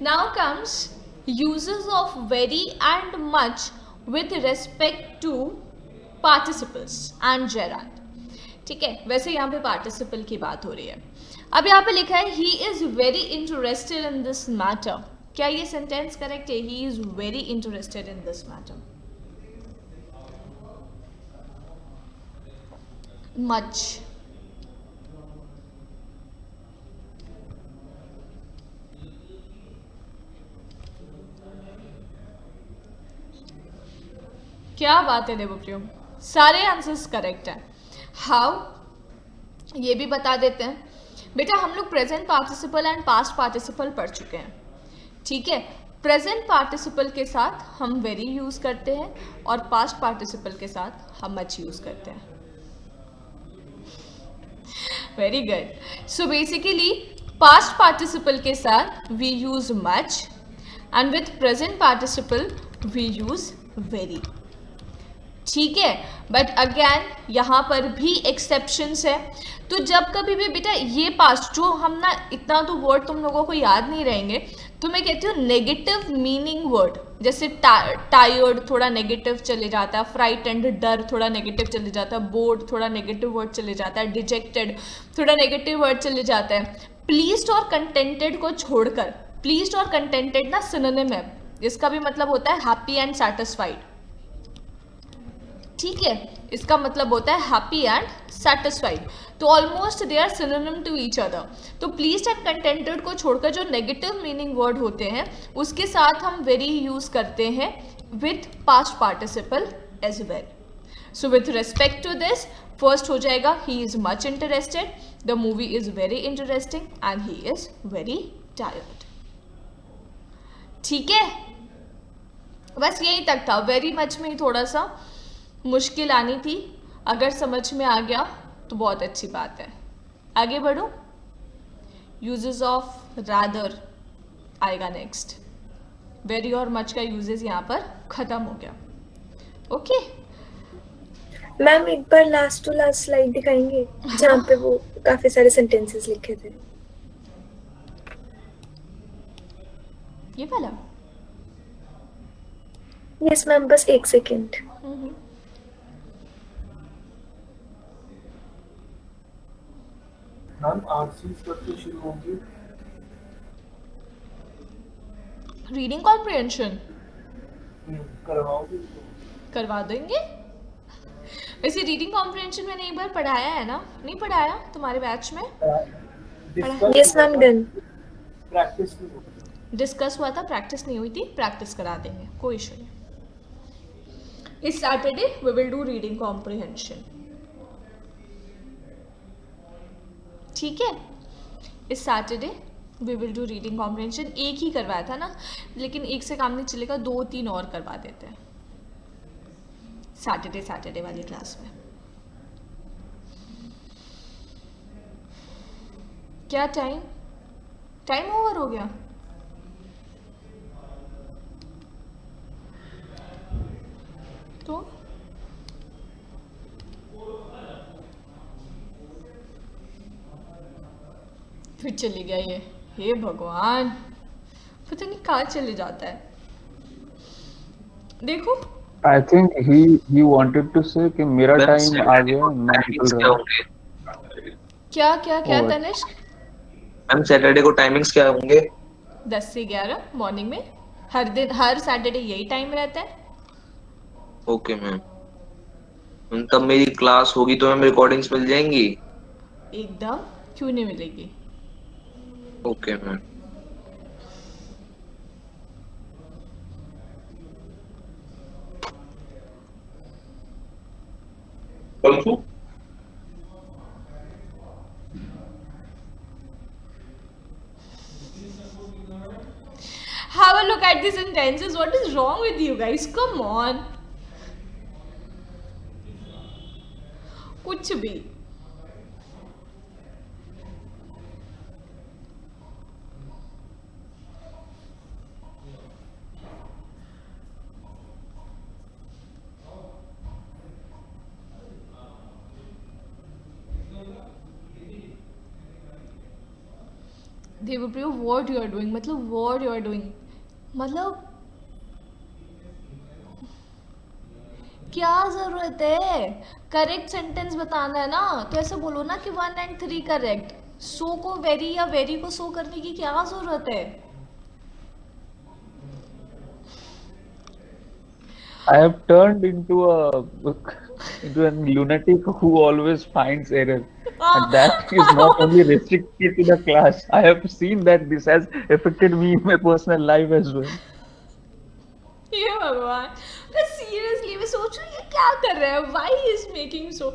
[SPEAKER 2] Now comes usages of very and much with respect to participles and gerund. ठीक है, वैसे यहाँ पे पार्टिसिपल की बात हो रही है. अब यहाँ पे लिखा है ही is very interested in this matter. क्या ये सेंटेंस करेक्ट है? ही is very interested in this matter. Much. क्या बात है देवप्रियो, सारे आंसर्स करेक्ट हैं. हाउ, ये भी बता देते हैं. बेटा हम लोग present participle and past participle पढ़ चुके हैं. ठीक है, प्रेजेंट पार्टिसिपल के साथ हम वेरी यूज करते हैं और पास्ट पार्टिसिपल के साथ हम मच यूज करते हैं. Very good. So basically past participle के साथ we use much and with present participle we use very. ठीक है, बट अगेन यहाँ पर भी एक्सेप्शंस है. तो जब कभी भी बेटा ये पास्ट जो हम ना इतना तो वर्ड तुम लोगों को याद नहीं रहेंगे, तो मैं कहती हूँ नेगेटिव मीनिंग वर्ड, जैसे टायर्ड थोड़ा नेगेटिव चले जाता है, फ्राइटेंड डर थोड़ा नेगेटिव चले जाता है, बोर्ड थोड़ा नेगेटिव वर्ड चले जाता है, डिजेक्टेड थोड़ा नेगेटिव वर्ड चले जाता है. प्लीज्ड और कंटेंटेड को छोड़कर, प्लीज्ड और कंटेंटेड ना सिनोनिम है, इसका भी मतलब होता है हैप्पी एंड सैटिस्फाइड. ठीक है, इसका मतलब होता है हैप्पी एंड सेटिस्फाइड. तो almost they are synonym to each other. तो प्लीज्ड एंड कंटेंटेड को छोड़कर जो नेगेटिव मीनिंग वर्ड होते हैं उसके साथ हम वेरी यूज करते हैं with past participle as well. So with respect to this first हो जाएगा he is much interested, the movie is very interesting and he is very tired. ठीक है, बस यही तक था. वेरी मच में ही थोड़ा सा मुश्किल आनी थी. अगर समझ में आ गया तो बहुत अच्छी बात है. आगे बढ़ो. यूजेस ऑफ रादर आएगा नेक्स्ट. वेरी और मच का यूजेस यहाँ पर खत्म हो गया. ओके
[SPEAKER 3] मैम एक बार लास्ट टू लास्ट स्लाइड दिखाएंगे जहाँ पे वो काफी सारे सेंटेंसेस लिखे थे.
[SPEAKER 2] ये वाला.
[SPEAKER 3] यस मैम, बस एक सेकेंड.
[SPEAKER 1] मैम आरसीज कब से शुरू होंगी?
[SPEAKER 2] रीडिंग कॉम्प्रिहेंशन
[SPEAKER 1] करवाओगे?
[SPEAKER 2] करवा देंगे. वैसे रीडिंग कॉम्प्रिहेंशन मैंने एक बार पढ़ाया है ना? नहीं पढ़ाया तुम्हारे बैच में?
[SPEAKER 3] Yes ma'am, done.
[SPEAKER 1] प्रैक्टिस नहीं होती.
[SPEAKER 2] डिस्कस हुआ था, प्रैक्टिस नहीं हुई थी. प्रैक्टिस करा देंगे, कोई इशू नहीं. इस Saturday we will do reading comprehension. ठीक है, इस Saturday we will do reading comprehension. एक ही करवाया था ना, लेकिन एक से काम नहीं चलेगा, 2-3 और करवा देते हैं सैटरडे वाली क्लास में. क्या टाइम ओवर हो गया? तो फिर चली गया ये. हे भगवान, पता नहीं कहाँ चले जाता है. देखो
[SPEAKER 4] I think he wanted to say कि मेरा टाइम आ गया, मैं निकल रहा हूँ.
[SPEAKER 2] क्या
[SPEAKER 4] और-
[SPEAKER 2] तनिष्क?
[SPEAKER 5] मैम सैटरडे को टाइमिंग्स क्या होंगे?
[SPEAKER 2] 10 से 11 मॉर्निंग में. हर दिन हर सैटरडे यही टाइम रहता है.
[SPEAKER 5] Okay ma'am. तब मेरी क्लास होगी तो मैम रिकॉर्डिंग्स मिल जाएंगी?
[SPEAKER 2] एकदम, क्यों नहीं मिलेगी.
[SPEAKER 5] Okay ma'am. परसों
[SPEAKER 2] Have a look at these sentences. What is wrong with you guys? Come on. कुछ भी. Debapriya, what you are doing? मतलब what you are doing? मतलब क्या जरूरत है? करेक्ट सेंटेंस बताना है ना, तो ऐसे बोलो ना कि 1 and 3 करेक्ट. सो को वेरी या वेरी को सो करने की क्या जरूरत है?
[SPEAKER 4] I have turned into a lunatic who always finds error. And that is not only restricted to the class. I have seen that this has affected me in my personal life as well.
[SPEAKER 2] ये भगवान, मैं seriously मैं सोच रही हूँ ये क्या कर रहा है? Why he is making so?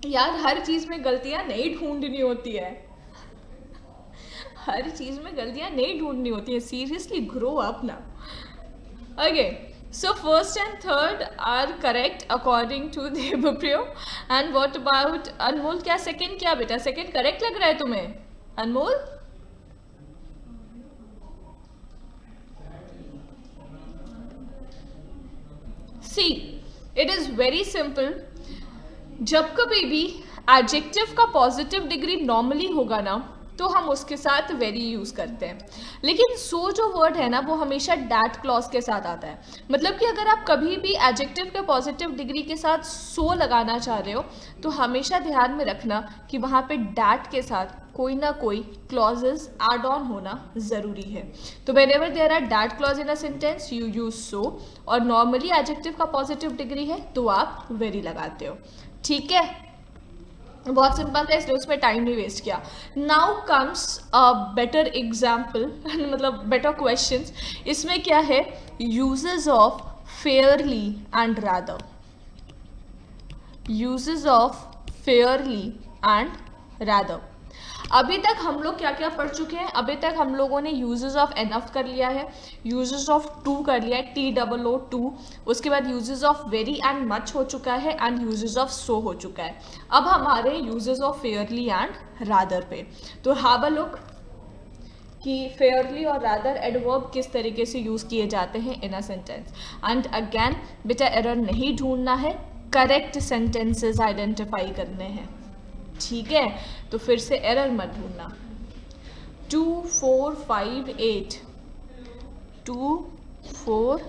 [SPEAKER 2] यार हर चीज में गलतियां नहीं ढूंढनी होती है. हर चीज में गलतियां नहीं ढूंढनी होती है. सीरियसली ग्रो अप ना. Okay, so first and third are correct according to Devapriyo. And what about Anmol? क्या second क्या बेटा? Second correct लग रहा है तुम्हें? Anmol? See, it is very simple. जब कभी भी एडजेक्टिव का पॉजिटिव डिग्री नॉर्मली होगा ना, तो हम उसके साथ वेरी यूज करते हैं. लेकिन सो जो वर्ड है ना, वो हमेशा डैट क्लॉज के साथ आता है. मतलब कि अगर आप कभी भी एडजेक्टिव के पॉजिटिव डिग्री के साथ सो लगाना चाह रहे हो, तो हमेशा ध्यान में रखना कि वहाँ पे डैट के साथ कोई ना कोई क्लॉजेस एड ऑन होना ज़रूरी है. तो whenever there are that clause in a sentence you use so, और नॉर्मली एडजेक्टिव का पॉजिटिव डिग्री है तो आप वेरी लगाते हो. ठीक है, बहुत सिंपल था, इसलिए उसमें टाइम नहीं वेस्ट किया. Now comes a better example, मतलब बेटर क्वेश्चंस. इसमें क्या है? Uses of Fairlie and rather. Uses of Fairlie and rather. अभी तक हम लोग क्या क्या पढ़ चुके हैं? अभी तक हम लोगों ने यूजेस ऑफ एनफ कर लिया है, यूजेस ऑफ टू कर लिया है, TOO. उसके बाद uses of very and much हो चुका है, एंड यूजेस ऑफ सो हो चुका है. अब हमारे uses of Fairlie and rather पे. तो हैव अ लुक कि फेयरली और रादर एडवर्ब किस तरीके से यूज़ किए जाते हैं इन अ सेंटेंस. एंड अगेन बेटा एरर नहीं ढूंढना है, करेक्ट सेंटेंसेस आइडेंटिफाई करने हैं. ठीक है, तो फिर से एरर मत ढूंढना. 2 4 5 8 2 4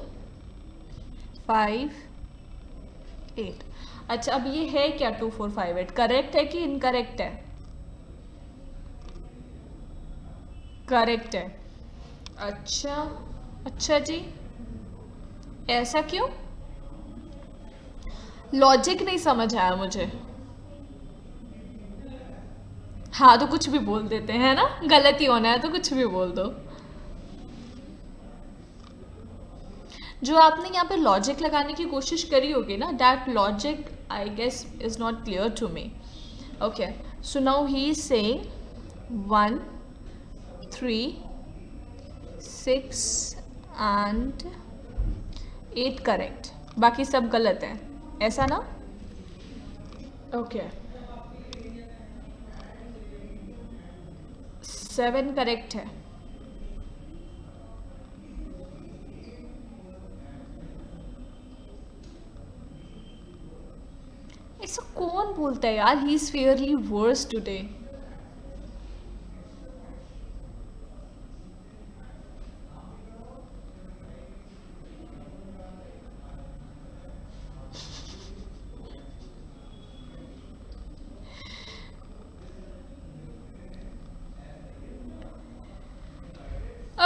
[SPEAKER 2] 5 8. अच्छा, अब ये है क्या 2 4 5 8? करेक्ट है कि इनकरेक्ट है? करेक्ट है. अच्छा जी, ऐसा क्यों? लॉजिक नहीं समझ आया मुझे. हाँ, तो कुछ भी बोल देते हैं ना, गलती होना है तो कुछ भी बोल दो. जो आपने यहाँ पे लॉजिक लगाने की कोशिश करी होगी ना, that logic I guess is not clear to me. Okay, so now he is saying 1 3 6 and 8 correct, बाकी सब गलत है, ऐसा ना? ओके, 7 करेक्ट है. ऐसा कौन बोलता है यार? He is fairly worse today.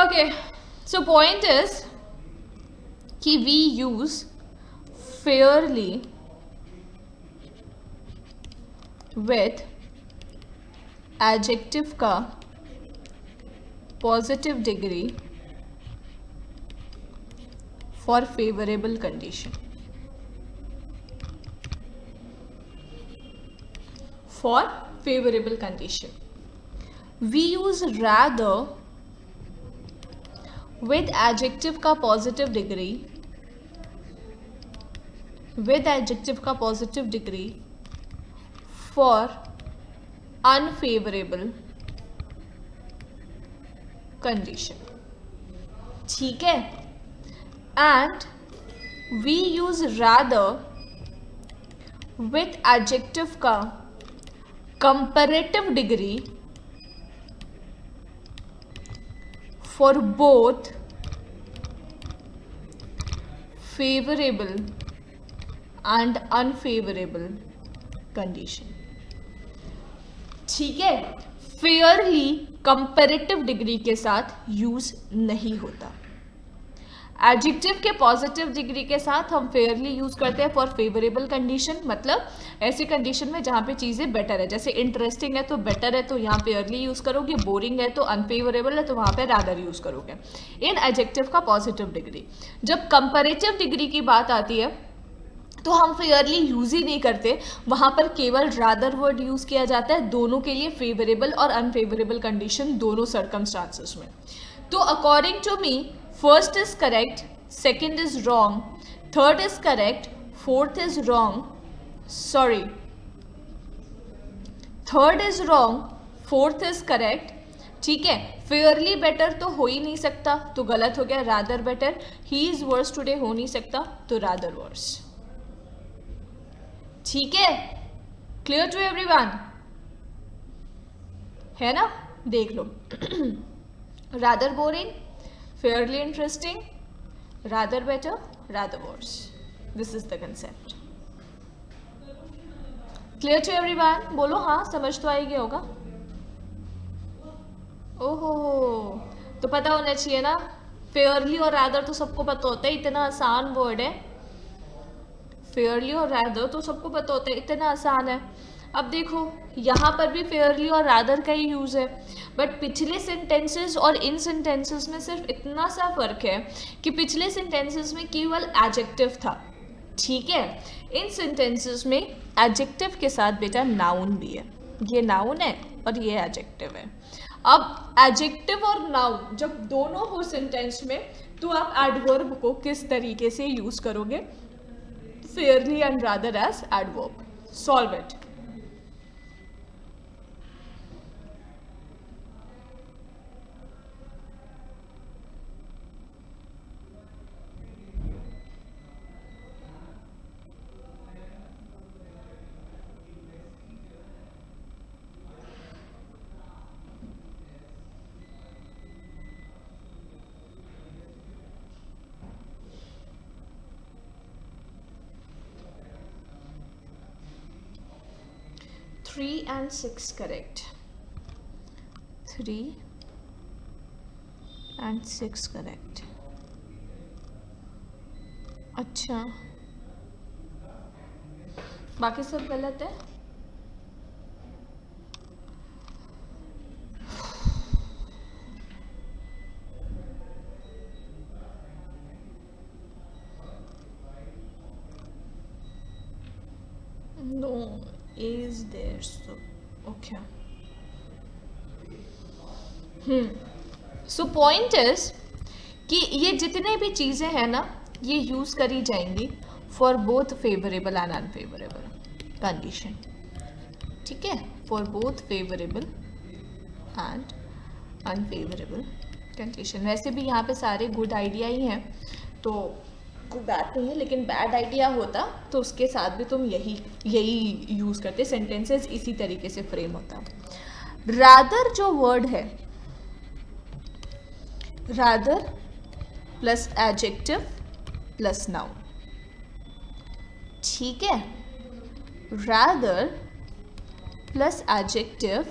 [SPEAKER 2] Okay, so point is कि we use fairly with adjective का positive degree for favorable condition. For favourable condition. We use rather with adjective का positive degree, with adjective का positive degree for unfavorable condition. ठीक है. And we use rather with adjective का comparative degree for both favorable and unfavorable condition. ठीक है. Fairlie comparative degree के साथ use नहीं होता. एडजेक्टिव के पॉजिटिव डिग्री के साथ हम फेयरली यूज करते हैं फॉर फेवरेबल कंडीशन, मतलब ऐसी कंडीशन में जहाँ पे चीज़ें बेटर है. जैसे इंटरेस्टिंग है तो बेटर है तो यहाँ फेयरली यूज करोगे, बोरिंग है तो अनफेवरेबल है तो वहाँ पे रादर यूज करोगे इन एडजेक्टिव का पॉजिटिव डिग्री. जब कंपैरेटिव डिग्री की बात आती है तो हम फेयरली यूज ही नहीं करते, वहाँ पर केवल रादर वर्ड यूज किया जाता है दोनों के लिए, फेवरेबल और अनफेवरेबल कंडीशन दोनों सर्कमस्टांसेस में. तो according to me first is correct, second is wrong, third is correct, fourth is wrong, sorry third is wrong, fourth is correct. ठीक है. फेयरली बेटर तो हो ही नहीं सकता तो गलत हो गया. Rather better, he is worse today हो नहीं सकता तो रादर वर्स. ठीक है. क्लियर टू एवरीवन है ना? देख लो. Rather boring, fairly interesting, rather better, rather worse. This is the concept. Clear to everyone? बोलो हाँ, समझ तो आई गया होगा. ओहो, तो पता होना चाहिए ना. फेयरली और रादर तो सबको पता होता है, इतना आसान वर्ड है. फेयरली और रादर तो सबको पता होता है, इतना आसान है. अब देखो यहाँ पर भी फेयरली और रादर का ही यूज़ है, बट पिछले सेंटेंसेस और इन सेंटेंसेस में सिर्फ इतना सा फर्क है कि पिछले सेंटेंसेस में केवल एडजेक्टिव था. ठीक है. इन सेंटेंसेस में एडजेक्टिव के साथ बेटा नाउन भी है. ये नाउन है और ये एडजेक्टिव है. अब एडजेक्टिव और नाउन जब दोनों हो सेंटेंस में तो आप एडवर्ब को किस तरीके से यूज़ करोगे? Fairly and rather as adverb. Solve it. Three and 6 correct. 3 and 6 correct. अच्छा, बाकी सब गलत है. No is there, so okay. So point is कि ये जितने भी चीज़ें हैं ना ये यूज़ करी जाएंगी for both favourable and unfavourable condition. ठीक है. For both favourable and unfavourable condition. वैसे भी यहाँ पे सारे गुड आइडिया ही हैं तो कोई बात नहीं है, लेकिन बैड आइडिया होता तो उसके साथ भी तुम यही यूज़ करते. सेंटेंसेस इसी तरीके से फ्रेम होता. रादर जो वर्ड है, rather plus adjective plus noun. ठीक है. Rather plus adjective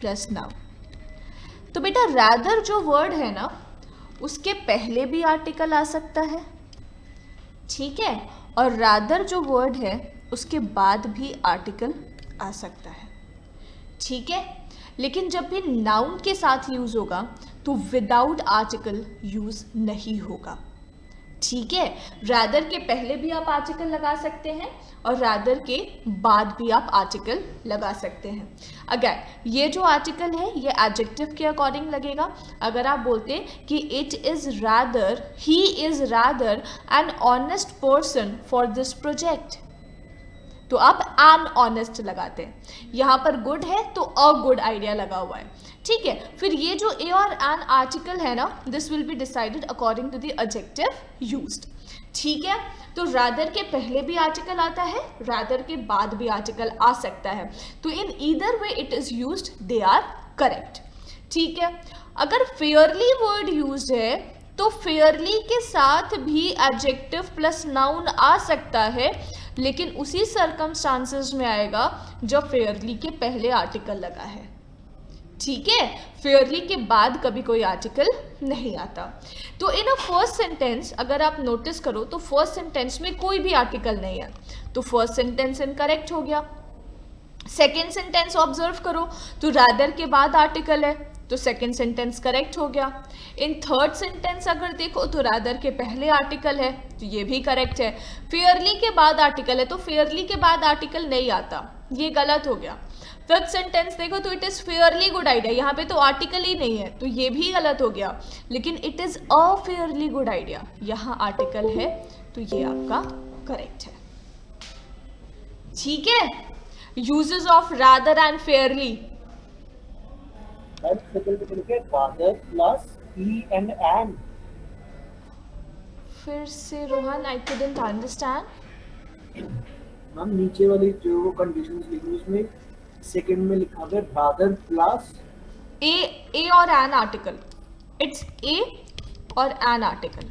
[SPEAKER 2] plus noun. तो बेटा रादर जो वर्ड है ना उसके पहले भी आर्टिकल आ सकता है. ठीक है. और रादर जो वर्ड है उसके बाद भी आर्टिकल आ सकता है. ठीक है. लेकिन जब भी नाउन के साथ यूज़ होगा तो विदाउट आर्टिकल यूज़ नहीं होगा. ठीक है, रादर के पहले भी आप आर्टिकल लगा सकते हैं और रादर के बाद भी आप आर्टिकल लगा सकते हैं। अगर ये जो आर्टिकल है ये एडजेक्टिव के अकॉर्डिंग लगेगा। अगर आप बोलते हैं कि it is rather, he is rather an honest person for this project, तो आप एन ऑनेस्ट लगाते हैं। यहाँ पर गुड है तो अ गुड आइडिया लगा हुआ है, ठीक है। फिर ये जो ए और एन आर्टिकल है ना, this will be decided according to the adjective used, ठीक है। तो रादर के पहले भी आर्टिकल आता है, रादर के बाद भी आर्टिकल आ सकता है, तो in either way it is used they are correct, ठीक है। अगर फेयरली वर्ड यूज्ड है तो फेयरली के साथ भी एडजेक्टिव प्लस नाउन आ सकता है, लेकिन उसी सर्कमस्टांसेस में आएगा जब फेयरली के पहले आर्टिकल लगा है, ठीक है। फेयरली के बाद कभी कोई आर्टिकल नहीं आता। तो इन अ फर्स्ट सेंटेंस अगर आप नोटिस करो तो फर्स्ट सेंटेंस में कोई भी आर्टिकल नहीं है, तो फर्स्ट सेंटेंस इनकरेक्ट हो गया। सेकेंड सेंटेंस ऑब्जर्व करो तो रादर के बाद आर्टिकल है, तो सेकेंड सेंटेंस करेक्ट हो गया। इन थर्ड सेंटेंस अगर देखो तो रादर के पहले आर्टिकल है, तो ये भी करेक्ट है। फेयरली के बाद आर्टिकल है तो फेयरली के बाद आर्टिकल नहीं आता, ये गलत हो गया। फिफ्थ सेंटेंस देखो तो it is Fairlie good idea, यहाँ पे तो आर्टिकल ही नहीं है, तो ये भी गलत हो गया। लेकिन it is a fairly good idea, यहाँ आर्टिकल है, तो ये आपका करेक्ट है, ठीक है। Uses of rather and fairly,
[SPEAKER 1] rather plus he and an.
[SPEAKER 2] फिर से Rohan, I couldn't understand.
[SPEAKER 1] Ma'am नीचे वाली जो कंडीशंस लिखी उसमें सेकंड में लिखा है रादर प्लस
[SPEAKER 2] ए और एन आर्टिकल, इट्स ए और एन आर्टिकल,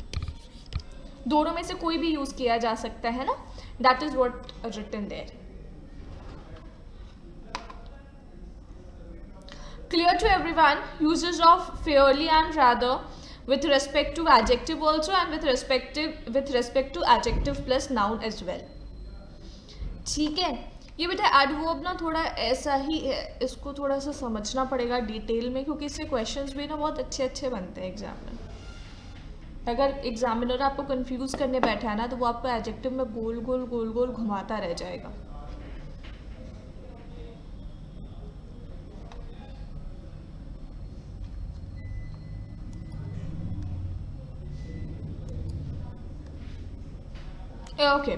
[SPEAKER 2] दोनों में से कोई भी यूज किया जा सकता है ना, that is what written there. Clear to everyone, uses of fairly and rather with respect to adjective also and with respect to adjective plus noun as well, ठीक है। ये बेटा एडवर्ब ना थोड़ा ऐसा ही है, इसको थोड़ा सा समझना पड़ेगा डिटेल में, क्योंकि इससे क्वेश्चंस भी ना बहुत अच्छे अच्छे बनते हैं एग्जाम में। अगर एग्जामिनर आपको कंफ्यूज करने बैठा है ना तो वो आपको एडजेक्टिव में गोल गोल गोल गोल घुमाता रह जाएगा। ओके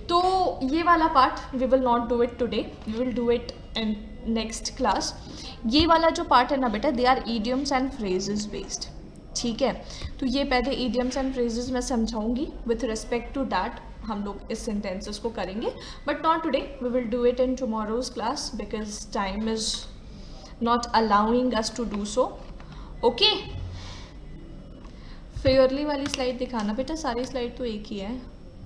[SPEAKER 2] तो ये वाला part we will not do it today, we will do it in next class. ये वाला जो पार्ट है ना बेटा, they are idioms and phrases based, ठीक है। तो ये पहले ईडियम्स एंड फ्रेजेस मैं समझाऊंगी, विथ रिस्पेक्ट टू दैट हम लोग इस सेंटेंसेस को करेंगे, but not today, we will do it in tomorrow's class because time is not allowing us to do so, okay. Fairlie वाली स्लाइड दिखाना बेटा, सारी स्लाइड तो एक ही है,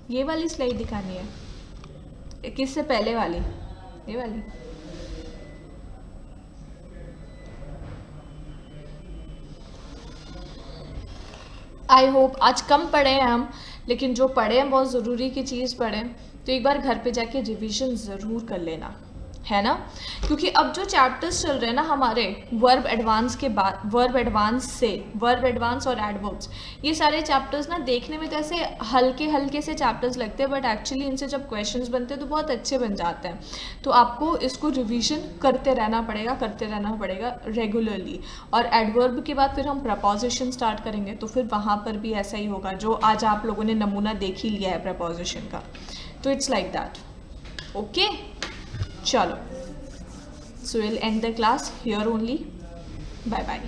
[SPEAKER 2] ये वाली स्लाइड दिखानी है, किससे पहले वाली, ये वाली। आई होप आज कम पढ़े हैं हम, लेकिन जो पढ़े हैं बहुत ज़रूरी की चीज़ पढ़े, तो एक बार घर पे जाके रिवीजन ज़रूर कर लेना, है ना। क्योंकि अब जो चैप्टर्स चल रहे हैं ना हमारे वर्ब एडवांस के बाद, वर्ब एडवांस से वर्ब एडवांस और एडवर्ब्स, ये सारे चैप्टर्स ना देखने में तो ऐसे हल्के हल्के से चैप्टर्स लगते हैं, बट एक्चुअली इनसे जब क्वेश्चंस बनते हैं तो बहुत अच्छे बन जाते हैं। तो आपको इसको रिवीजन करते रहना पड़ेगा रेगुलरली। और एडवर्ब के बाद फिर हम प्रपोजिशन स्टार्ट करेंगे, तो फिर वहाँ पर भी ऐसा ही होगा जो आज आप लोगों ने नमूना देख ही लिया है प्रपोजिशन का, तो इट्स लाइक दैट, ओके। चलो, so we'll end the class here only. Bye bye.